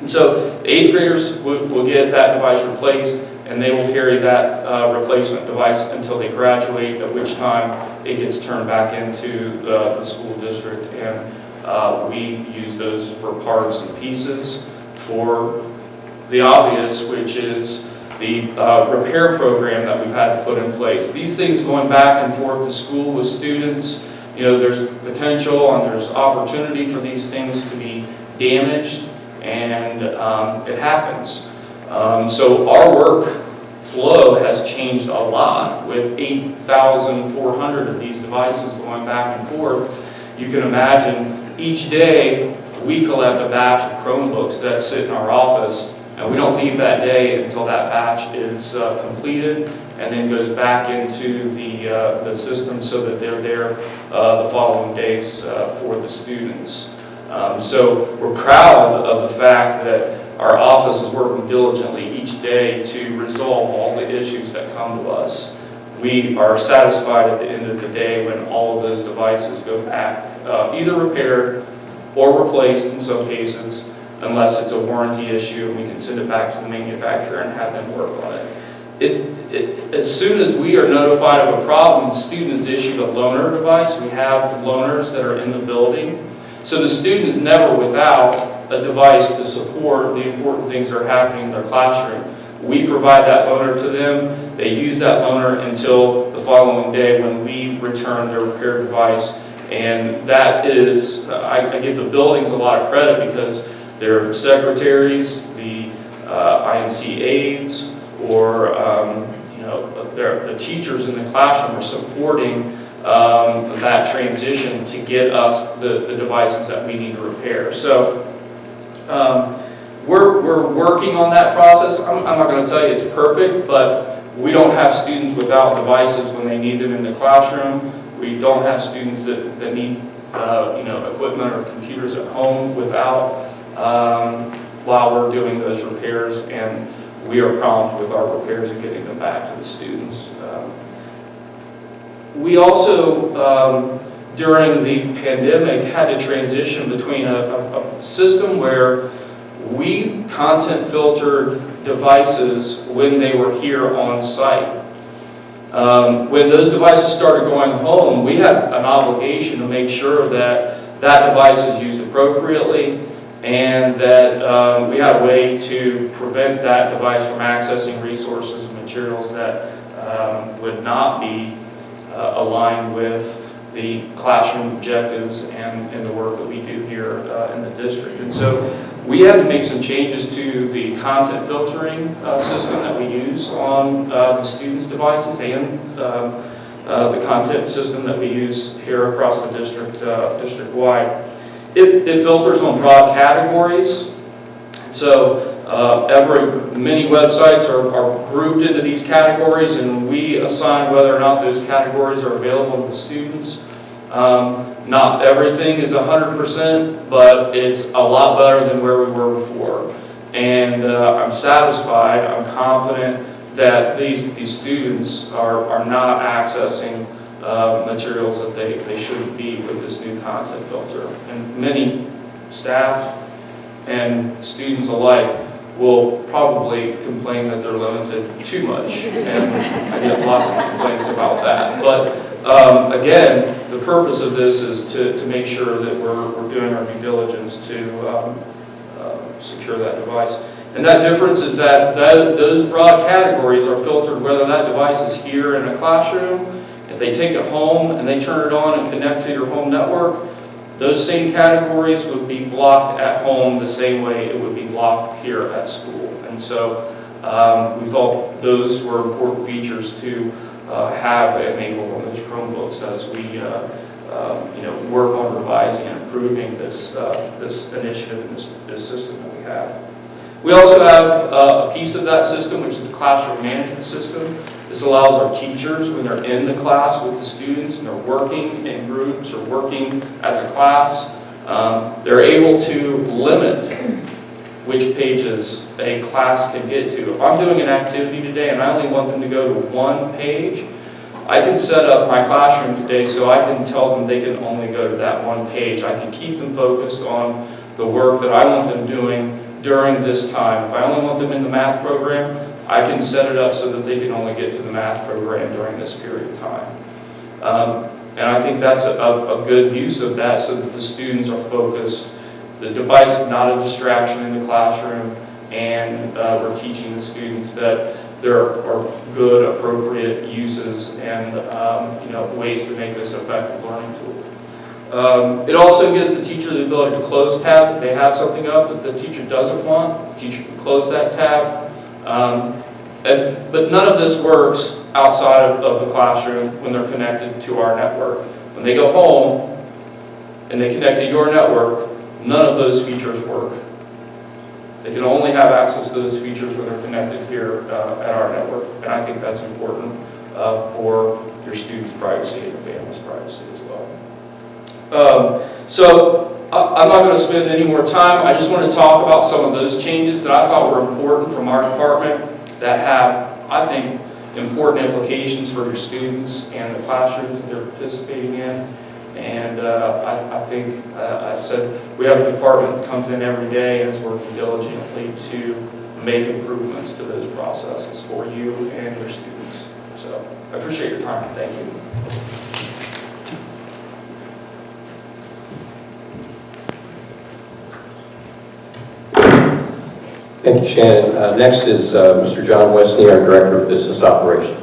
And so the 8th graders will get that device replaced, and they will carry that replacement device until they graduate, at which time it gets turned back into the school district, and we use those for parts and pieces for the obvious, which is the repair program that we've had to put in place. These things going back and forth to school with students, there's potential and there's opportunity for these things to be damaged, and it happens. So our work flow has changed a lot with 8,400 of these devices going back and forth. You can imagine each day we collect a batch of Chromebooks that sit in our office, and we don't leave that day until that batch is completed and then goes back into the system so that they're there the following days for the students. So we're proud of the fact that our office is working diligently each day to resolve all the issues that come to us. We are satisfied at the end of the day when all of those devices go back, either repaired or replaced in some cases, unless it's a warranty issue and we can send it back to the manufacturer and have them work on it. As soon as we are notified of a problem, the student is issued a loaner device. We have loaners that are in the building. So the student is never without a device to support the important things that are happening in their classroom. We provide that loaner to them. They use that loaner until the following day when we return their repaired device. And that is, I give the buildings a lot of credit because their secretaries, the IMC aides, or the teachers in the classroom are supporting that transition to get us the devices that we need to repair. So we're working on that process. I'm not going to tell you it's perfect, but we don't have students without devices when they need them in the classroom. We don't have students that need equipment or computers at home without while we're doing those repairs, and we are prompt with our repairs and getting them back to the students. We also, during the pandemic, had to transition between a system where we content filtered devices when they were here on site. When those devices started going home, we had an obligation to make sure that that device is used appropriately, and that we had a way to prevent that device from accessing resources and materials that would not be aligned with the classroom objectives and the work that we do here in the district. And so we had to make some changes to the content filtering system that we use on the students' devices and the content system that we use here across the district, district-wide. It filters on broad categories. So many websites are grouped into these categories, and we assign whether or not those categories are available to the students. Not everything is 100%, but it's a lot better than where we were before. And I'm satisfied, I'm confident that these students are not accessing materials that they shouldn't be with this new content filter. And many staff and students alike will probably complain that they're limited too much, and I get lots of complaints about that. But again, the purpose of this is to make sure that we're doing our due diligence to secure that device. And that difference is that those broad categories are filtered whether that device is here in a classroom. If they take it home and they turn it on and connect to your home network, those same categories would be blocked at home the same way it would be blocked here at school. And so we thought those were important features to have enabled on those Chromebooks as we work on revising and improving this initiative and this system that we have. We also have a piece of that system, which is a classroom management system. This allows our teachers, when they're in the class with the students and they're working in groups or working as a class, they're able to limit which pages a class can get to. If I'm doing an activity today and I only want them to go to one page, I can set up my classroom today so I can tell them they can only go to that one page. I can keep them focused on the work that I want them doing during this time. If I only want them in the math program, I can set it up so that they can only get to the math program during this period of time. And I think that's a good use of that so that the students are focused. The device is not a distraction in the classroom, and we're teaching the students that there are good, appropriate uses and ways to make this an effective learning tool. It also gives the teacher the ability to close tabs. If they have something up that the teacher doesn't want, the teacher can close that tab. But none of this works outside of the classroom when they're connected to our network. When they go home and they connect to your network, none of those features work. They can only have access to those features when they're connected here at our network. And I think that's important for your students' privacy and your family's privacy as well. So I'm not going to spend any more time. I just want to talk about some of those changes that I thought were important from our department that have, I think, important implications for your students and the classrooms that they're participating in. And I think, I said, we have a department that comes in every day and is working diligently to make improvements to those processes for you and your students. So I appreciate your time. Thank you. Thank you, Shannon. Next is Mr. John Westney, our Director of Business Operations.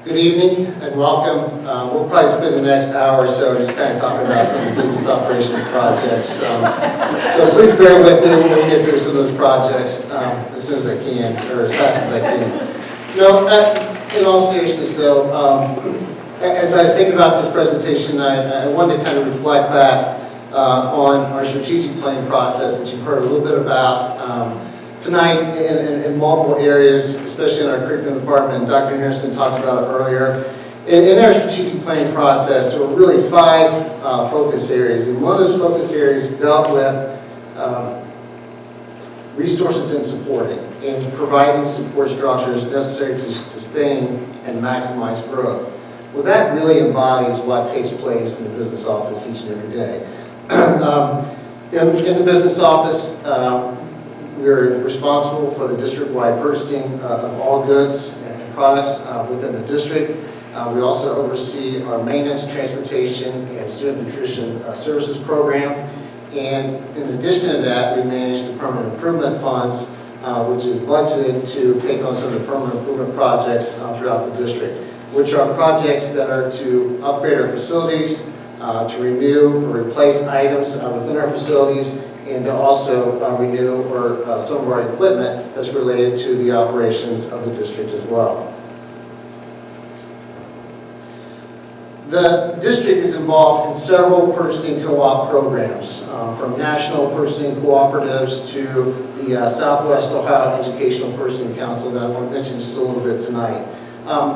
Good evening and welcome. We'll probably spend the next hour or so just kind of talking about some of the business operations projects. So please bear with me when we get through some of those projects as soon as I can, or as fast as I can. No, in all seriousness though, as I was thinking about this presentation, I wanted to kind of reflect back on our strategic planning process that you've heard a little bit about tonight in multiple areas, especially in our curriculum department. Dr. Henderson talked about it earlier. In our strategic planning process, there were really 5 focus areas, and one of those focus areas dealt with resources and supporting and providing support structures necessary to sustain and maximize growth. Well, that really embodies what takes place in the business office each and every day. In the business office, we're responsible for the district-wide purchasing of all goods and products within the district. We also oversee our maintenance, transportation, and student nutrition services program. And in addition to that, we manage the permanent improvement funds, which is budgeted to take on some of the permanent improvement projects throughout the district, which are projects that are to upgrade our facilities, to renew or replace items within our facilities, and to also renew some of our equipment that's related to the operations of the district as well. The district is involved in several purchasing co-op programs, from national purchasing cooperatives to the Southwest Ohio Educational Purchasing Council that I want to mention just a little bit tonight.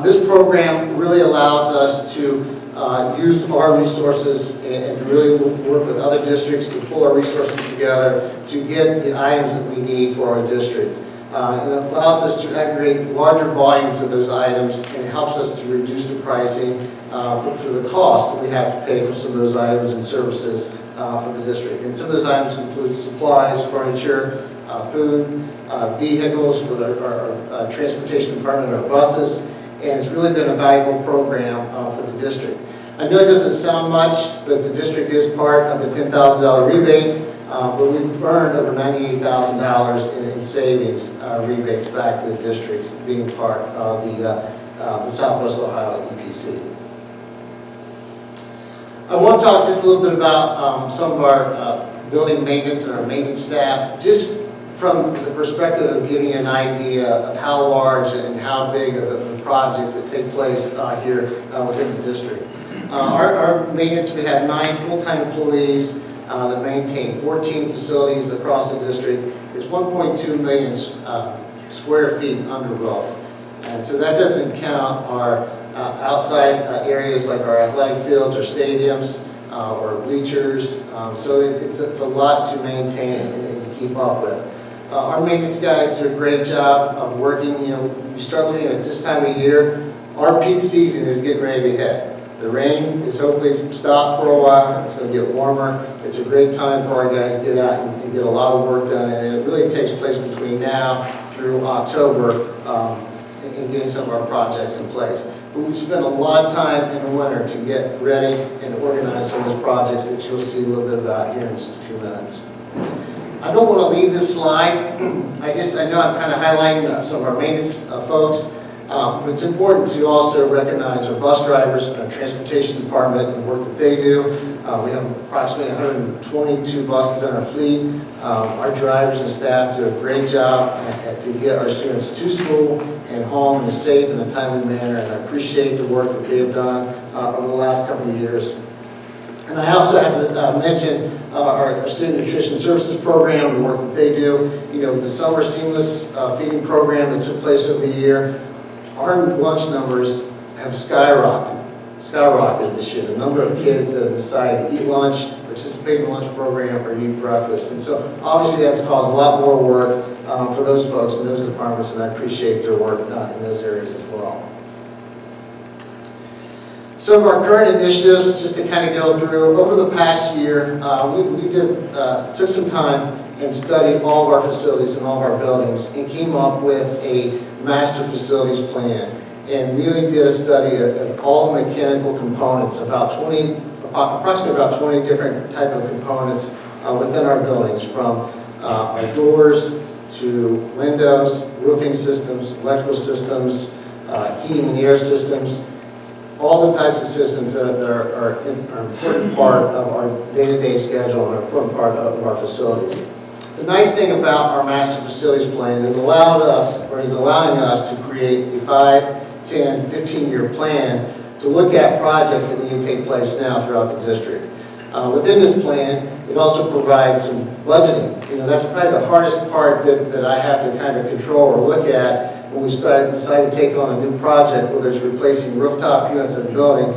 This program really allows us to use our resources and really work with other districts to pull our resources together to get the items that we need for our district. And it allows us to aggregate larger volumes of those items, and it helps us to reduce the pricing for the cost that we have to pay for some of those items and services for the district. And some of those items include supplies, furniture, food, vehicles for our transportation department, our buses, and it's really been a valuable program for the district. I know it doesn't sound much, but the district is part of the $10,000 rebate, but we've earned over $98,000 in savings rebates back to the districts being part of the Southwest Ohio EPC. I want to talk just a little bit about some of our building maintenance and our maintenance staff, just from the perspective of giving you an idea of how large and how big of the projects that take place here within the district. Our maintenance, we have 9 full-time employees that maintain 14 facilities across the district. It's 1.2 million square feet under roof. And so that doesn't count our outside areas like our athletic fields or stadiums or bleachers. So it's a lot to maintain and keep up with. Our maintenance guys do a great job of working. You start looking at this time of year, our peak season is getting ready to hit. The rain is hopefully stopped for a while. It's going to get warmer. It's a great time for our guys to get out and get a lot of work done. And it really takes place between now through October in getting some of our projects in place. But we spend a lot of time in the winter to get ready and organize some of those projects that you'll see a little bit about here in just a few minutes. I don't want to leave this slide. I know I'm kind of highlighting some of our maintenance folks, but it's important to also recognize our bus drivers and our transportation department and the work that they do. We have approximately 122 buses in our fleet. Our drivers and staff do a great job to get our students to school and home in a safe and a timely manner, and I appreciate the work that they've done over the last couple of years. And I also have to mention our student nutrition services program, the work that they do. The summer seamless feeding program that took place over the year, our lunch numbers have skyrocketed this year. The number of kids that have decided to eat lunch participate in the lunch program, or eat breakfast. And so obviously that's caused a lot more work for those folks in those departments, and I appreciate their work in those areas as well. Some of our current initiatives, just to kind of go through, over the past year, we took some time and studied all of our facilities and all of our buildings and came up with a master facilities plan and really did a study of all the mechanical components, approximately about 20 different type of components within our buildings, from our doors to windows, roofing systems, electrical systems, heating and air systems, all the types of systems that are an important part of our day-to-day schedule and an important part of our facilities. The nice thing about our master facilities plan is allowing us to create a 5, 10, 15-year plan to look at projects that need to take place now throughout the district. Within this plan, it also provides some budgeting. That's probably the hardest part that I have to kind of control or look at when we decide to take on a new project, whether it's replacing rooftop units in a building.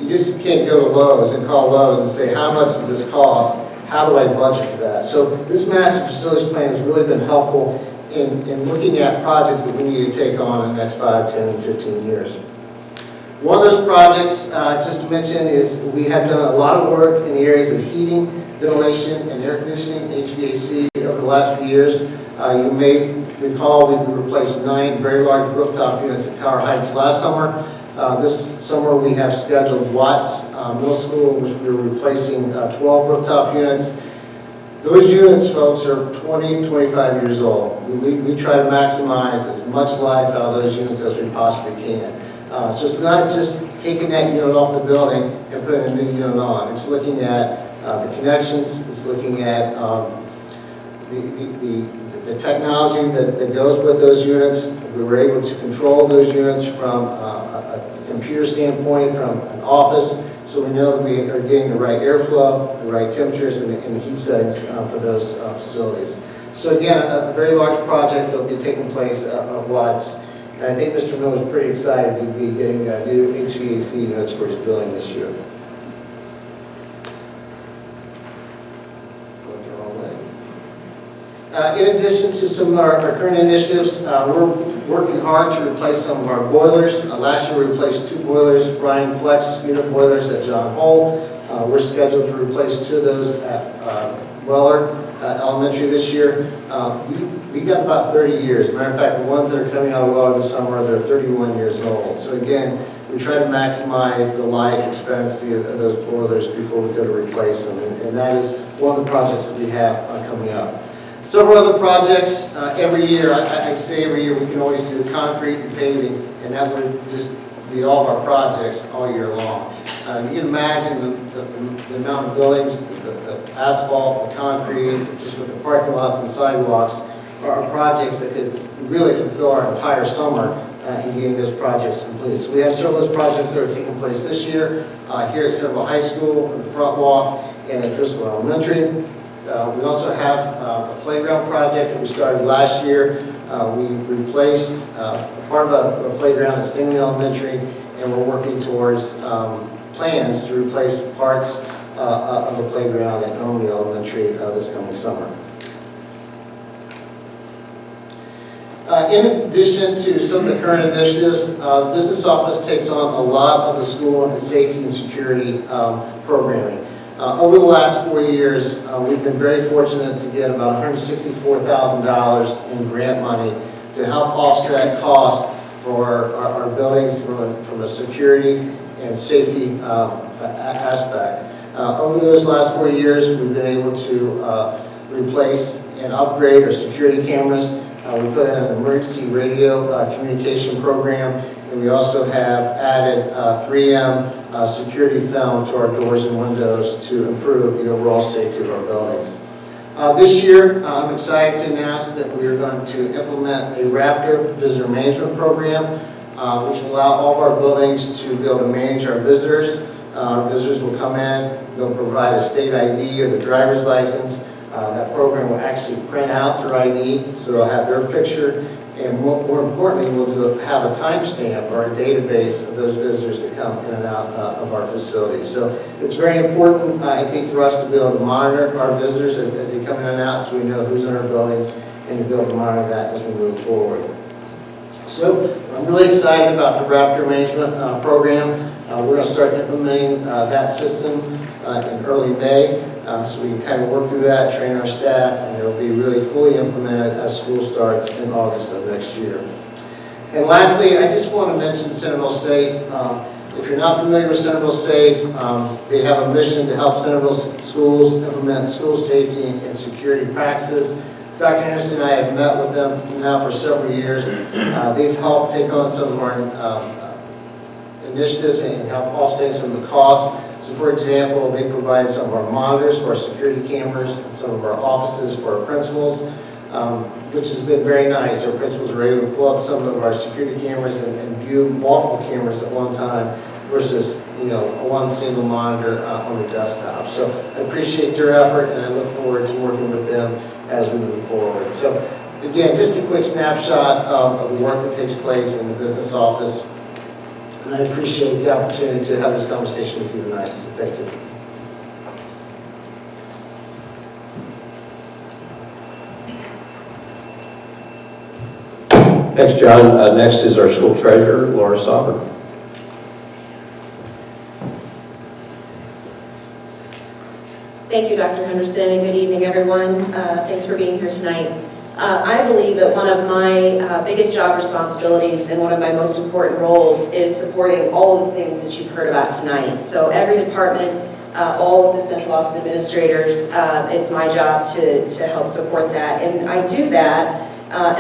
You just can't go to Lowe's and call Lowe's and say, how much does this cost? How do I budget for that? So this master facilities plan has really been helpful in looking at projects that we need to take on in the next 5, 10, and 15 years. One of those projects, just to mention, is we have done a lot of work in the areas of heating, ventilation, and air conditioning, HVAC, over the last few years. You may recall we replaced 9 very large rooftop units at Tower Heights last summer. This summer we have scheduled Watts Middle School, which we're replacing 12 rooftop units. Those units, folks, are 20, 25 years old. We try to maximize as much life out of those units as we possibly can. So it's not just taking that unit off the building and putting a new unit on. It's looking at the connections, it's looking at the technology that goes with those units. We were able to control those units from a computer standpoint, from an office, so we know that we are getting the right airflow, the right temperatures, and the heat settings for those facilities. So again, a very large project that will be taking place at Watts. And I think Mr. Miller is pretty excited to be getting new HVAC units for his building this year. In addition to some of our current initiatives, we're working hard to replace some of our boilers. Last year we replaced 2 boilers, Bryan Flex unit boilers at John Hole. We're scheduled to replace 2 of those at Weller Elementary this year. We got about 30 years. As a matter of fact, the ones that are coming out of Weller this summer, they're 31 years old. So again, we try to maximize the life expectancy of those boilers before we go to replace them. And that is one of the projects that we have coming up. Several other projects every year. I say every year we can always do concrete and paving, and that would just be all of our projects all year long. You can imagine the amount of buildings, the asphalt, the concrete, just with the parking lots and sidewalks, are projects that could really fulfill our entire summer in getting those projects completed. So we have several of those projects that are taking place this year here at Centerville High School, the Front Walk, and at Driscoll Elementary. We also have a playground project that we started last year. We replaced part of a playground at Stingley Elementary, and we're working towards plans to replace parts of the playground at Normandy Elementary this coming summer. In addition to some of the current initiatives, the business office takes on a lot of the school and safety and security programming. Over the last 4 years, we've been very fortunate to get about $164,000 in grant money to help offset costs for our buildings from a security and safety aspect. Over those last 4 years, we've been able to replace and upgrade our security cameras. We put in an emergency radio communication program, and we also have added 3M security film to our doors and windows to improve the overall safety of our buildings. This year, I'm excited to announce that we are going to implement a Raptor visitor management program, which will allow all of our buildings to be able to manage our visitors. Our visitors will come in, they'll provide a state ID or the driver's license. That program will actually print out their ID, so they'll have their picture And more importantly, we'll have a timestamp or a database of those visitors that come in and out of our facilities. So it's very important, I think, for us to be able to monitor our visitors as they come in and out, so we know who's in our buildings, and to be able to monitor that as we move forward. So I'm really excited about the Raptor Management Program. We're going to start implementing that system in early May, so we can kind of work through that, train our staff, and it'll be really fully implemented as school starts in August of next year. And lastly, I just want to mention Centerville Safe. If you're not familiar with Centerville Safe, they have a mission to help Centerville schools implement school safety and security practices. Dr. Henderson and I have met with them now for several years. They've helped take on some of our initiatives and help offset some of the costs. So for example, they provide some of our monitors for our security cameras, and some of our offices for our principals, which has been very nice. Our principals were able to pull up some of our security cameras and view multiple cameras at one time versus, one single monitor on the desktop. So I appreciate their effort, and I look forward to working with them as we move forward. So again, just a quick snapshot of the work that takes place in the business office. And I appreciate the opportunity to have this conversation with you tonight, so thank you. Thanks, John. Next is our school treasurer, Laura Sauber. Thank you, Dr. Henderson, and good evening, everyone. Thanks for being here tonight. I believe that one of my biggest job responsibilities and one of my most important roles is supporting all of the things that you've heard about tonight. So every department, all of the central office administrators, it's my job to help support that. And I do that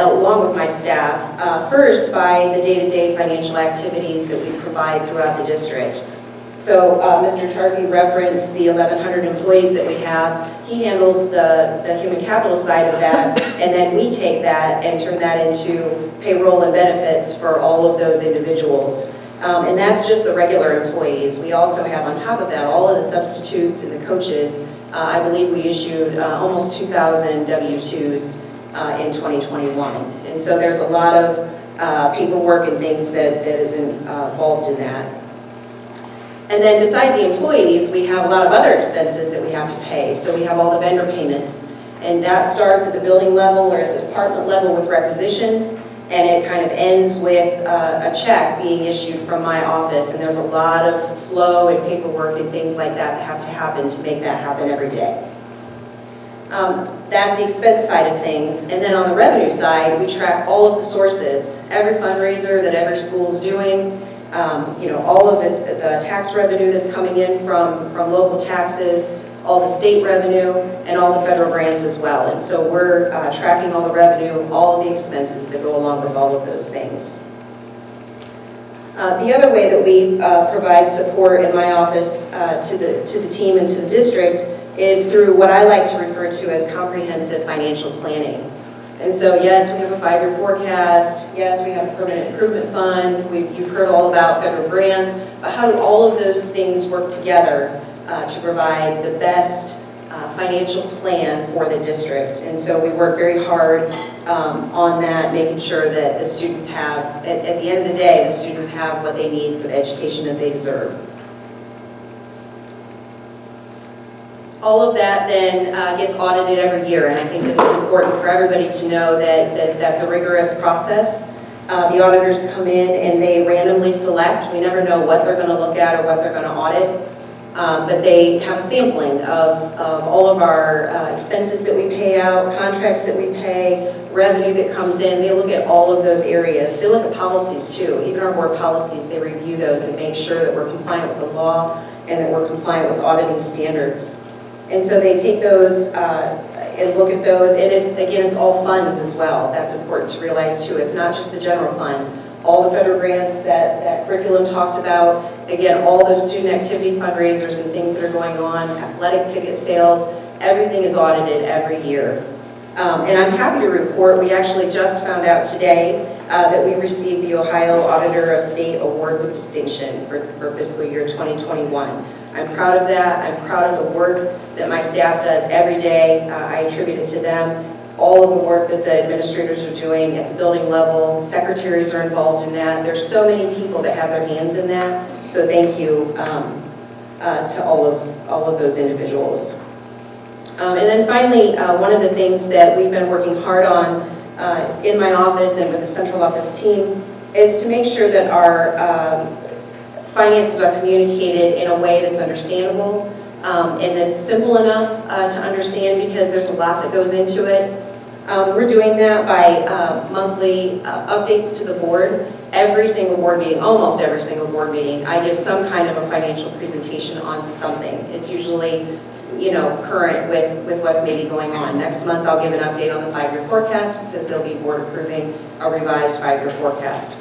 along with my staff, first by the day-to-day financial activities that we provide throughout the district. So Mr. Charkey referenced the 1,100 employees that we have. He handles the human capital side of that, and then we take that and turn that into payroll and benefits for all of those individuals. And that's just the regular employees. We also have on top of that all of the substitutes and the coaches. I believe we issued almost 2,000 W-2s in 2021. And so there's a lot of paperwork and things that is involved in that. And then besides the employees, we have a lot of other expenses that we have to pay. So we have all the vendor payments, and that starts at the building level or at the department level with requisitions, and it kind of ends with a check being issued from my office. And there's a lot of flow and paperwork and things like that have to happen to make that happen every day. That's the expense side of things. And then on the revenue side, we track all of the sources, every fundraiser that every school is doing, all of the tax revenue that's coming in from local taxes, all the state revenue, and all the federal grants as well. And so we're tracking all the revenue, all of the expenses that go along with all of those things. The other way that we provide support in my office to the team and to the district is through what I like to refer to as comprehensive financial planning. And so yes, we have a 5-year forecast, yes, we have a permanent improvement fund, you've heard all about federal grants, but how do all of those things work together to provide the best financial plan for the district? And so we work very hard on that, making sure that the students have, at the end of the day, the students have what they need for the education that they deserve. All of that then gets audited every year, and I think that it's important for everybody to know that that's a rigorous process. The auditors come in and they randomly select. We never know what they're going to look at or what they're going to audit, but they have a sampling of all of our expenses that we pay out, contracts that we pay, revenue that comes in. They look at all of those areas. They look at policies too. Even our board policies, they review those and make sure that we're compliant with the law and that we're compliant with auditing standards. And so they take those and look at those, and it's all funds as well. That's important to realize too. It's not just the general fund. All the federal grants that curriculum talked about, again, all those student activity fundraisers and things that are going on, athletic ticket sales, everything is audited every year. And I'm happy to report, we actually just found out today that we received the Ohio Auditor of State Award with Distinction for fiscal year 2021. I'm proud of that. I'm proud of the work that my staff does every day. I attribute it to them. all of the work that the administrators are doing at the building level. Secretaries are involved in that. There's so many people that have their hands in that. So thank you to all of those individuals. And then finally, one of the things that we've been working hard on in my office and with the central office team is to make sure that our finances are communicated in a way that's understandable and that's simple enough to understand, because there's a lot that goes into it. We're doing that by monthly updates to the board. Every single board meeting, almost every single board meeting, I give some kind of a financial presentation on something. It's usually, you know, current with what's maybe going on. Next month I'll give an update on the 5-year forecast, because they'll be board approving a revised 5-year forecast.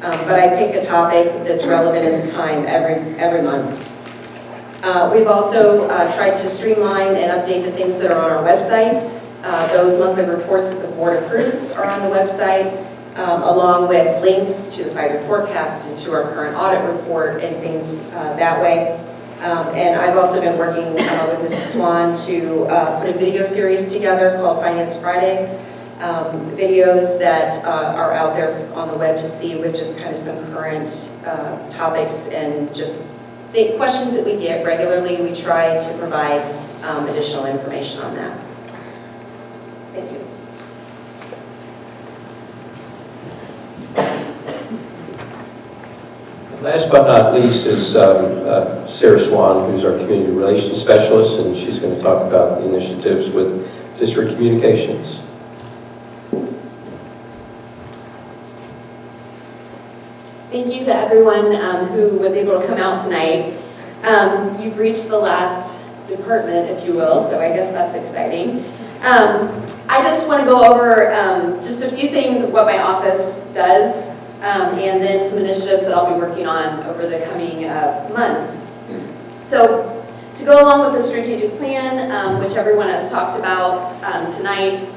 But I pick a topic that's relevant at the time every month. We've also tried to streamline and update the things that are on our website. Those monthly reports that the board approves are on the website, along with links to the 5-year forecast and to our current audit report and things that way. And I've also been working with Mrs. Swan to put a video series together called Finance Friday. Videos that are out there on the web to see, with just kind of some current topics and just the questions that we get regularly. We try to provide additional information on that. Thank you. Last but not least is Sarah Swan, who's our community relations specialist, and she's going to talk about the initiatives with district communications. Thank you to everyone who was able to come out tonight. You've reached the last department, if you will, so I guess that's exciting. I just want to go over just a few things of what my office does, and then some initiatives that I'll be working on over the coming months. So to go along with the strategic plan, which everyone has talked about tonight,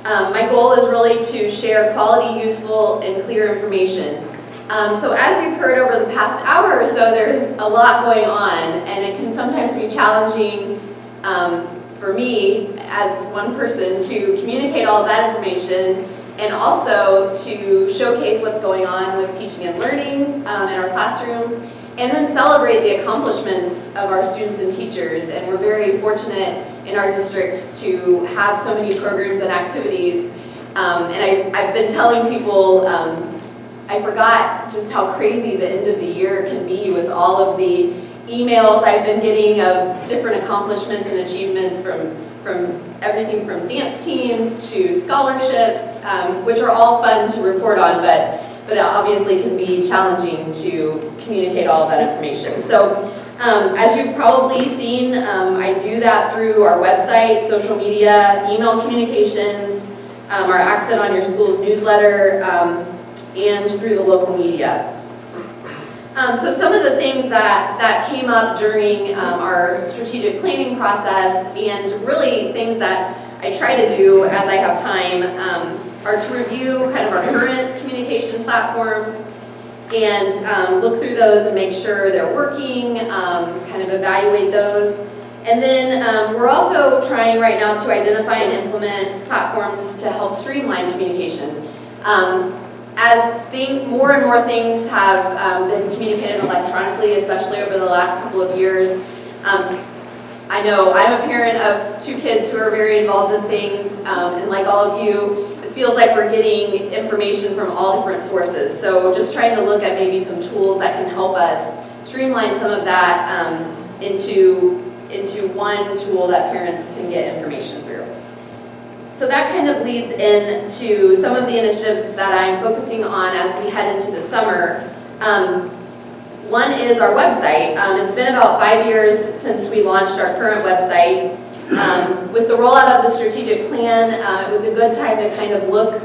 my goal is really to share quality, useful, and clear information. So as you've heard over the past hour or so, there's a lot going on, and it can sometimes be challenging for me as one person to communicate all of that information, and also to showcase what's going on with teaching and learning in our classrooms, and then celebrate the accomplishments of our students and teachers. And we're very fortunate in our district to have so many programs and activities. And I've been telling people, I forgot just how crazy the end of the year can be with all of the emails I've been getting of different accomplishments and achievements from everything from dance teams to scholarships, which are all fun to report on, but it obviously can be challenging to communicate all of that information. So as you've probably seen, I do that through our website, social media, email communications, our Accent on Your School's newsletter, and through the local media. So some of the things that came up during our strategic planning process, and really things that I try to do as I have time, are to review kind of our current communication platforms and look through those and make sure they're working, kind of evaluate those. And then we're also trying right now to identify and implement platforms to help streamline communication. As more and more things have been communicated electronically, especially over the last couple of years, I know I'm a parent of 2 kids who are very involved in things, and like all of you, it feels like we're getting information from all different sources. So just trying to look at maybe some tools that can help us streamline some of that into one tool that parents can get information through. So that kind of leads into some of the initiatives that I'm focusing on as we head into the summer. One is our website. It's been about 5 years since we launched our current website. With the rollout of the strategic plan, it was a good time to kind of look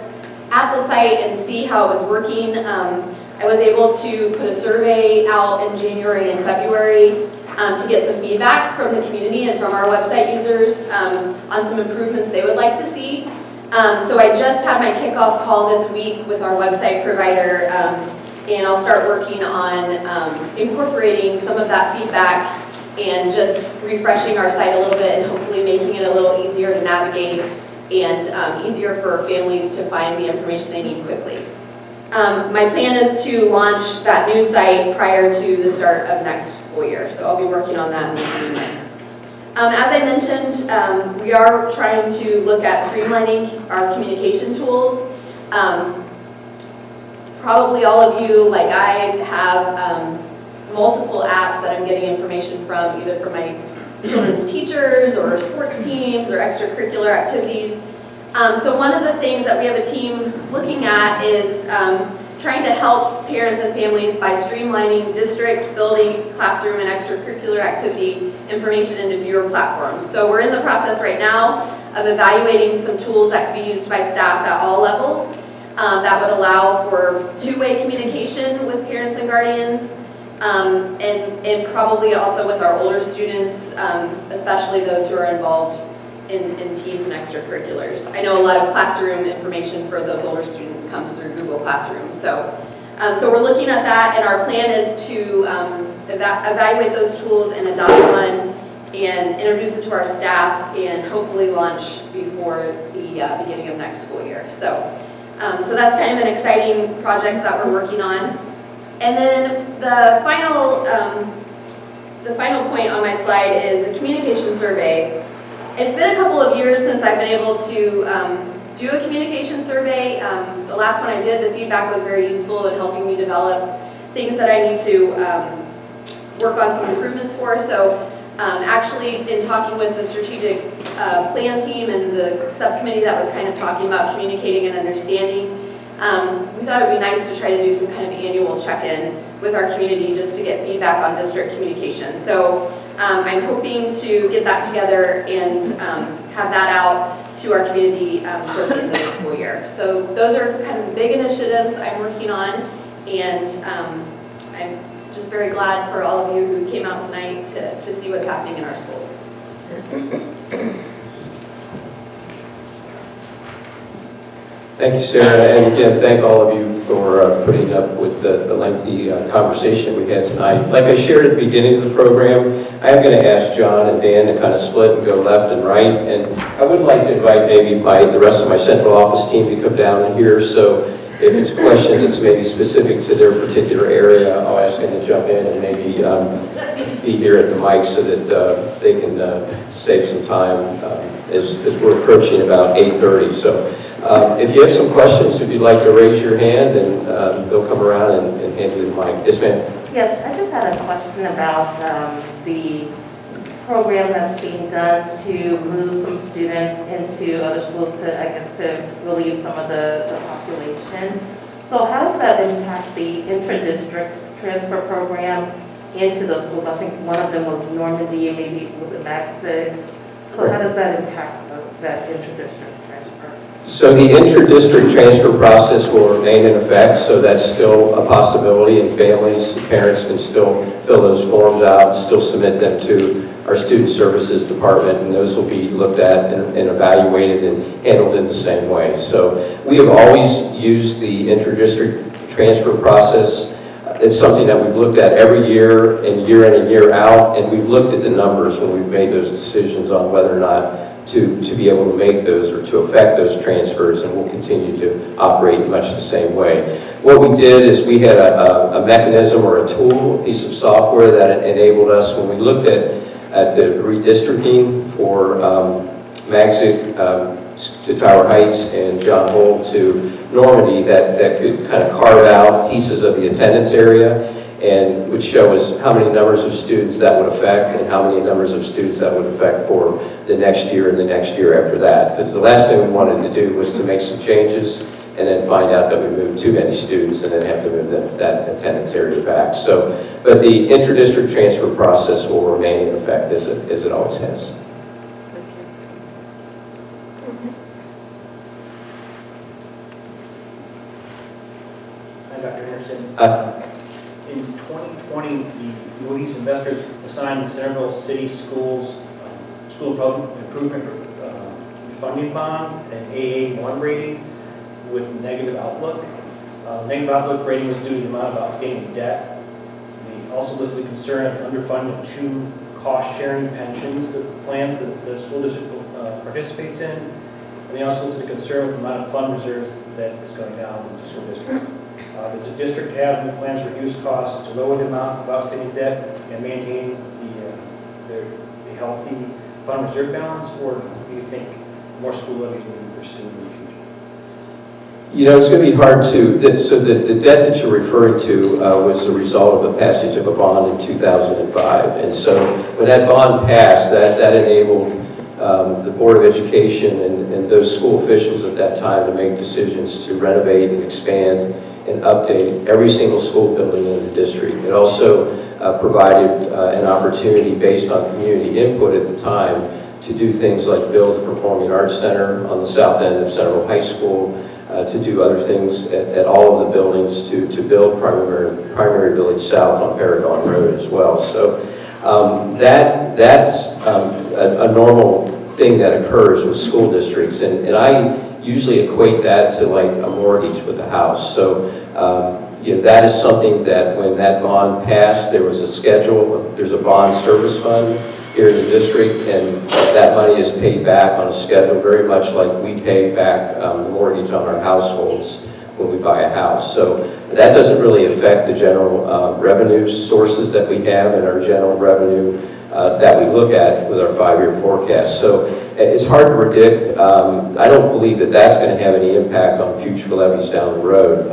at the site and see how it was working. I was able to put a survey out in January and February to get some feedback from the community and from our website users on some improvements they would like to see. So I just had my kickoff call this week with our website provider, and I'll start working on incorporating some of that feedback and just refreshing our site a little bit and hopefully making it a little easier to navigate and easier for families to find the information they need quickly. My plan is to launch that new site prior to the start of next school year, so I'll be working on that in the coming months. As I mentioned, we are trying to look at streamlining our communication tools. Probably all of you, like I, have multiple apps that I'm getting information from, either from my children's teachers or sports teams or extracurricular activities. So one of the things that we have a team looking at is trying to help parents and families by streamlining district, building, classroom, and extracurricular activity information into fewer platforms. So we're in the process right now of evaluating some tools that could be used by staff at all levels that would allow for two-way communication with parents and guardians, and probably also with our older students, especially those who are involved in teams and extracurriculars. I know a lot of classroom information for those older students comes through Google Classroom. So we're looking at that, and our plan is to evaluate those tools and adopt one and introduce it to our staff and hopefully launch before the beginning of next school year. So that's kind of an exciting project that we're working on. And then the final point on my slide is a communication survey. It's been a couple of years since I've been able to do a communication survey. The last one I did, the feedback was very useful in helping me develop things that I need to work on some improvements for. So actually, in talking with the strategic plan team and the subcommittee that was kind of talking about communicating and understanding, we thought it would be nice to try to do some kind of annual check-in with our community just to get feedback on district communication. So I'm hoping to get that together and have that out to our community toward the end of the school year. So those are kind of the big initiatives I'm working on, and I'm just very glad for all of you who came out tonight to see what's happening in our schools. Thank you, Sarah, and again, thank all of you for putting up with the lengthy conversation we had tonight. Like I shared at the beginning of the program, I am going to ask John and Dan to kind of split and go left and right, and I would like to invite maybe the rest of my central office team to come down here, so if it's a question that's maybe specific to their particular area, I'll ask them to jump in and maybe be here at the mic so that they can save some time as we're approaching about 8:30. So if you have some questions, if you'd like to raise your hand, and they'll come around and hand you the mic. Yes, ma'am. Yes, I just had a question about the program that's being done to move some students into other schools to, I guess, to relieve some of the population. So how does that impact the intra-district transfer program into those schools? I think one of them was Normandy, and maybe was it Maxig. So how does that impact that intra-district transfer? So the intra-district transfer process will remain in effect, so that's still a possibility, and families, parents can still fill those forms out and still submit them to our Student Services Department, and those will be looked at and evaluated and handled in the same way. So we have always used the intra-district transfer process. It's something that we've looked at every year and year in and year out, and we've looked at the numbers when we've made those decisions on whether or not to be able to make those or to affect those transfers, and we'll continue to operate much the same way. What we did is we had a mechanism or a tool, a piece of software that enabled us when we looked at the redistricting for Maxig to Tower Heights and John Holt to Normandy, that could kind of carve out pieces of the attendance area and would show us how many numbers of students that would affect and how many numbers of students that would affect for the next year and the next year after that. Because the last thing we wanted to do was to make some changes and then find out that we moved too many students and then have to move that attendance area back. So, but the intra-district transfer process will remain in effect as it always has. Hi, Dr. Henderson. In 2020, the Moody's investors assigned the Centerville City Schools School Improvement Funding Bond an AA1 rating with negative outlook. Negative outlook rating was due to the amount of outstanding debt. They also listed concern of underfunding of 2 cost-sharing pensions plans that the school district participates in, And they also listed a concern with the amount of fund reserves that is going down in the school district. Does the district have any plans to reduce costs to lower the amount of outstanding debt and maintain the healthy fund reserve balance, or do you think more school levies will be pursued in the future? You know, it's going to be hard to, so the debt that you're referring to was the result of the passage of a bond in 2005. And so when that bond passed, that enabled the Board of Education and those school officials at that time to make decisions to renovate and expand and update every single school building in the district. It also provided an opportunity based on community input at the time to do things like build the Performing Arts Center on the south end of Centerville High School, to do other things at all of the buildings, to build Primary Village South on Paragon Road as well. So that's a normal thing that occurs with school districts, and I usually equate that to like a mortgage with a house. So you know, that is something that when that bond passed, there was a schedule, there's a bond service fund here in the district, and that money is paid back on a schedule, very much like we pay back the mortgage on our households when we buy a house. So that doesn't really affect the general revenue sources that we have and our general revenue that we look at with our 5-year forecast. So it's hard to predict. I don't believe that that's going to have any impact on future levies down the road.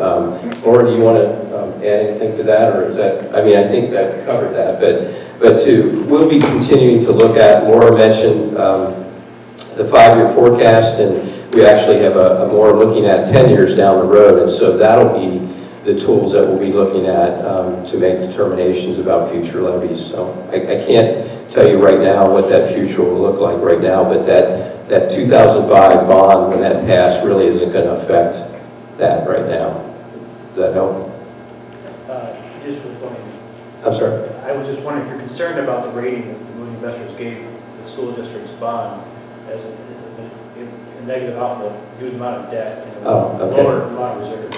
Or do you want to add anything to that, or is that, I mean, I think that covered that, but we'll be continuing to look at, Laura mentioned the 5-year forecast, and we actually have a more looking at 10 years down the road, and so that'll be the tools that we'll be looking at to make determinations about future levies. So I can't tell you right now what that future will look like right now, but that 2005 bond, when that passed, really isn't going to affect that right now. Does that help? Just was wondering. I'm sorry? I was just wondering if you're concerned about the rating that the Moody investors gave the school district's bond as a negative outlook due to the amount of debt and lower amount of reserves.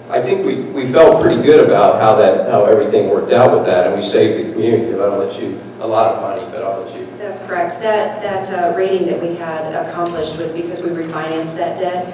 I think we felt pretty good about how everything worked out with that, and we saved the community. I'll let you a lot of money, but I'll let you. That's correct. That rating that we had accomplished was because we refinanced that debt.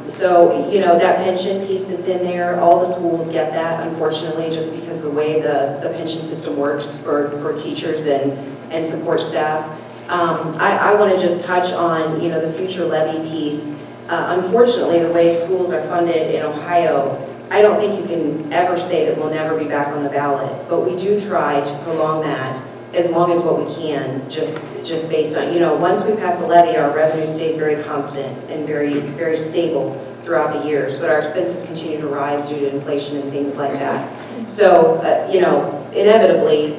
So, you know, that pension piece that's in there, all the schools get that, unfortunately, just because of the way the pension system works for teachers and support staff. I want to just touch on, you know, the future levy piece. Unfortunately, the way schools are funded in Ohio, I don't think you can ever say that we'll never be back on the ballot, but we do try to prolong that as long as what we can, just based on, you know, once we pass the levy, our revenue stays very constant and very, very stable throughout the years, but our expenses continue to rise due to inflation and things like that. So, you know, inevitably,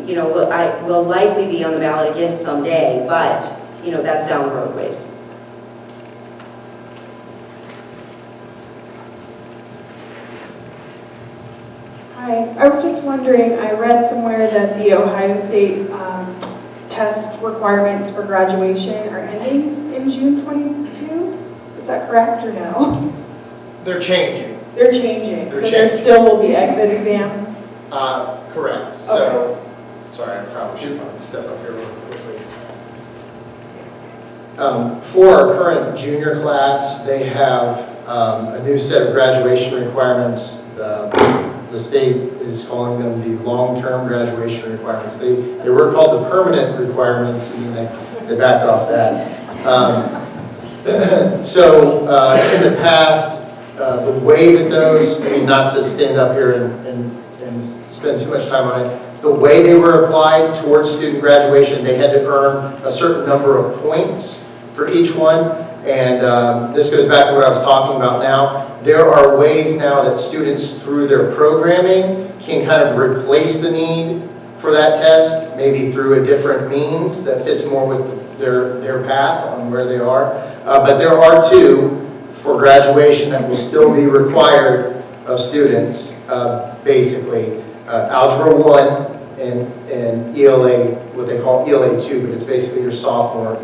you know, we'll likely be on the ballot again someday, but, you know, that's down the road ways. Hi, I was just wondering, I read somewhere that the Ohio State test requirements for graduation are ending in June 22? Is that correct or no? They're changing. They're changing, so there changing. still will be exit exams? Correct. So, sorry, I probably should step up here real quickly. For our current junior class, they have a new set of graduation requirements. The state is calling them the long-term graduation requirements. They were called the permanent requirements, and then they backed off that. So in the past, the way that those, I mean, not to stand up here and spend too much time on it, the way they were applied towards student graduation, they had to earn a certain number of points for each one. And this goes back to what I was talking about now. There are ways now that students, through their programming, can kind of replace the need for that test, maybe through a different means that fits more with their path on where they are. But there are two for graduation that will still be required of students, basically. Algebra 1 and ELA, what they call ELA 2, but it's basically your sophomore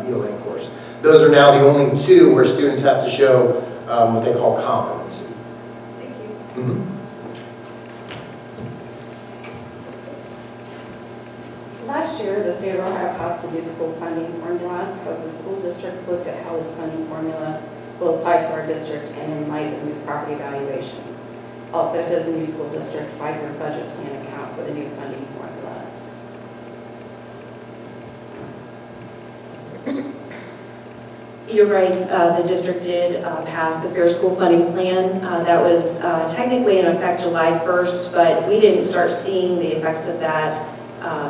ELA course. Those are now the only two where students have to show what they call competency. Thank you. Mm-hmm. Last year, the state of Ohio passed a new school funding formula because the school district looked at how this funding formula will apply to our district and in light of new property valuations? Also, does the new school district 5-year budget plan account for the new funding formula? You're right, the district did pass the Fair School Funding Plan. That was technically in effect July 1st, but we didn't start seeing the effects of that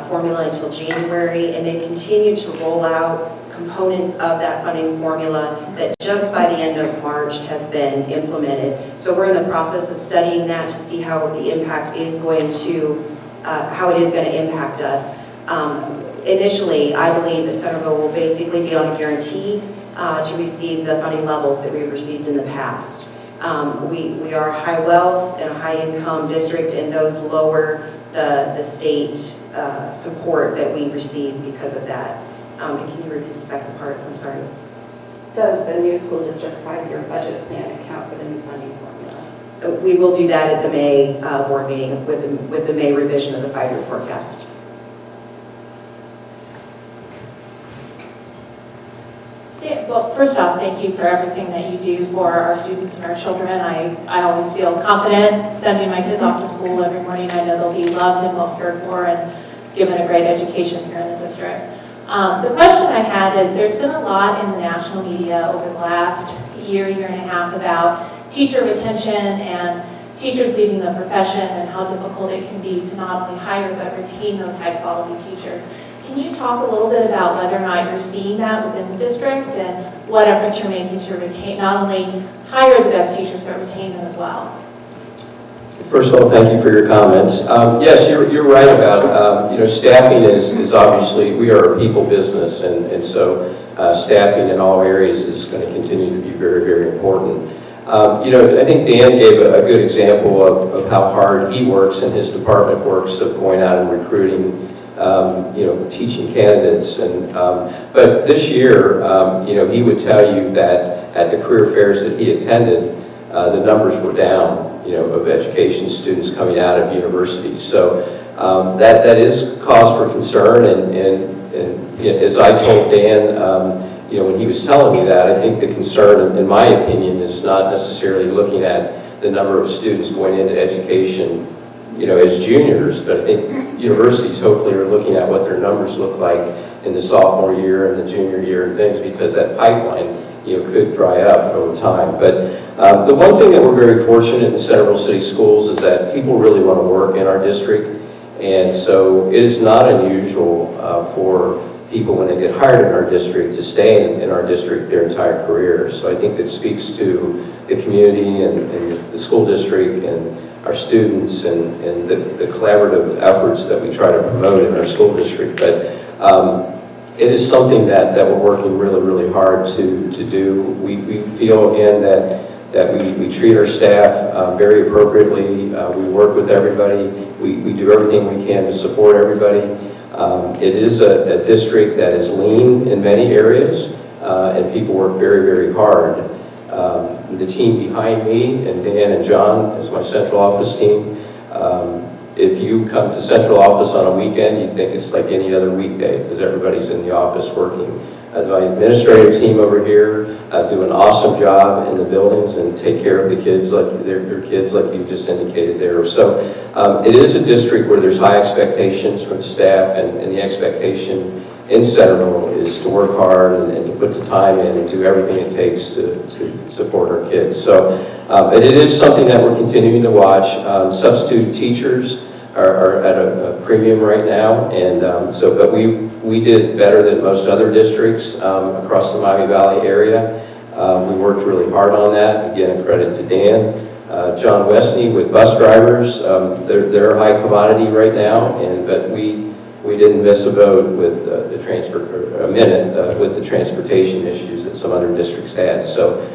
formula until January, and they continued to roll out components of that funding formula that just by the end of March have been implemented. So we're in the process of studying that to see how the impact is going to, how it is going to impact us. Initially, I believe that Centerville will basically be on a guarantee to receive the funding levels that we've received in the past. We are a high wealth and a high income district, and those lower the state support that we receive because of that. And can you repeat the second part? I'm sorry. Does the new school district 5-year budget plan account for the new funding formula? We will do that at the May board meeting with the May revision of the 5-year forecast. Yeah, well, first off, thank you for everything that you do for our students and our children. I always feel confident sending my kids off to school every morning. I know they'll be loved and well cared for and given a great education here in the district. The question I had is, there's been a lot in the national media over the last year and a half about teacher retention and teachers leaving the profession and how difficult it can be to not only hire but retain those high quality teachers. Can you talk a little bit about whether or not you're seeing that within the district and what efforts you're making to retain, not only hire the best teachers, but retain them as well? First of all, thank you for your comments. Yes, you're right about, staffing is obviously, we are a people business, and so staffing in all areas is going to continue to be very, very important. I think Dan gave a good example of how hard he works and his department works of going out and recruiting, teaching candidates. But this year, he would tell you that at the career fairs that he attended, the numbers were down, of education students coming out of universities. So that is cause for concern. And as I told Dan, when he was telling me that, I think the concern, in my opinion, is not necessarily looking at the number of students going into education, as juniors, but I think universities hopefully are looking at what their numbers look like in the sophomore year and the junior year and things, because that pipeline, could dry up over time. But the one thing that we're very fortunate in Centerville City Schools is that people really want to work in our district, and so it is not unusual for people when they get hired in our district to stay in our district their entire career. So I think it speaks to the community and the school district and our students and the collaborative efforts that we try to promote in our school district. But it is something that we're working really, really hard to do. We feel, again, that we treat our staff very appropriately. We work with everybody. We do everything we can to support everybody. It is a district that is lean in many areas, and people work very, very hard. The team behind me, and Dan and John is my central office team. If you come to central office on a weekend, you'd think it's like any other weekday because everybody's in the office working. My administrative team over here do an awesome job in the buildings and take care of the kids like their kids, like you just indicated there. So it is a district where there's high expectations for the staff, and the expectation in Centerville is to work hard and to put the time in and do everything it takes to support our kids. So and it is something that we're continuing to watch. Substitute teachers are at a premium right now, and but we did better than most other districts across the Miami Valley area. We worked really hard on that. Again, a credit to Dan. John Westney with bus drivers, they're a high commodity right now, but we didn't miss a boat with a minute with the transportation issues that some other districts had. So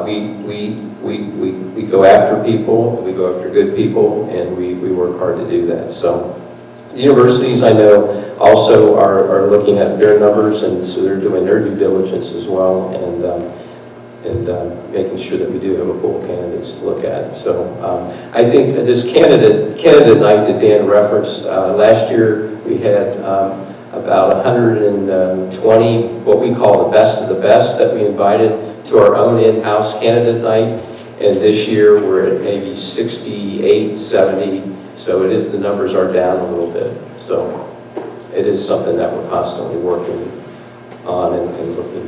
we go after people, we go after good people, and we work hard to do that. So the universities, I know, also are looking at their numbers, and so they're doing their due diligence as well, and making sure that we do have a pool of candidates to look at. So I think this candidate night that Dan referenced, last year we had about about 120, what we call the best of the best, that we invited to our own in-house candidate night. And this year, we're at maybe 68, 70, so it is, the numbers are down a little bit. So it is something that we're constantly working on and looking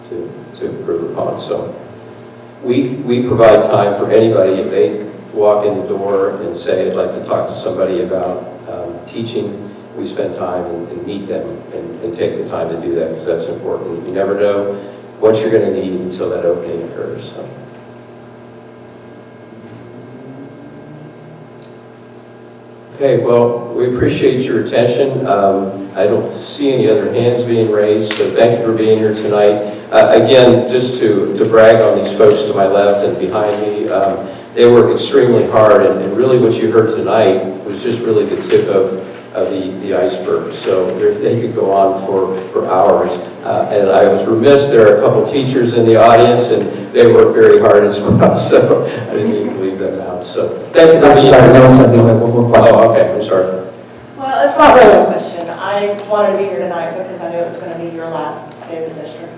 to improve upon. So we provide time for anybody. If they walk in the door and say, I'd like to talk to somebody about teaching, we spend time and meet them and take the time to do that, because that's important. You never know what you're going to need until that opening occurs. So. Okay, well, we appreciate your attention. I don't see any other hands being raised, so thank you for being here tonight. Again, just to brag on these folks to my left and behind me, they work extremely hard, and really what you heard tonight was just really the tip of the iceberg. So they could go on for hours. And I was remiss, there are a couple teachers in the audience, and they work very hard as well, so I didn't even leave them out. So thank you for being here. One more question. Oh, okay, I'm sorry. Well, it's not really a question. I wanted to be here tonight because I knew it was going to be your last State of the District.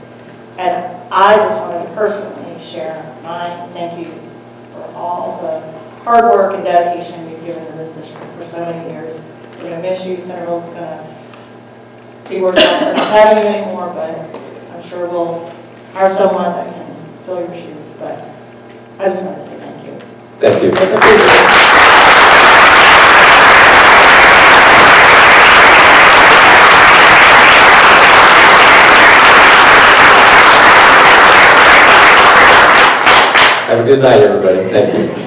And I just wanted to personally share my thank yous for all the hard work and dedication you've given to this district for so many years. We're going to miss you. Centerville's going to be worse off for not having you anymore, but I'm sure we'll hire someone that can fill your shoes. But I just want to say thank you. Thank you. It's appreciated. Have a good night, everybody. Thank you.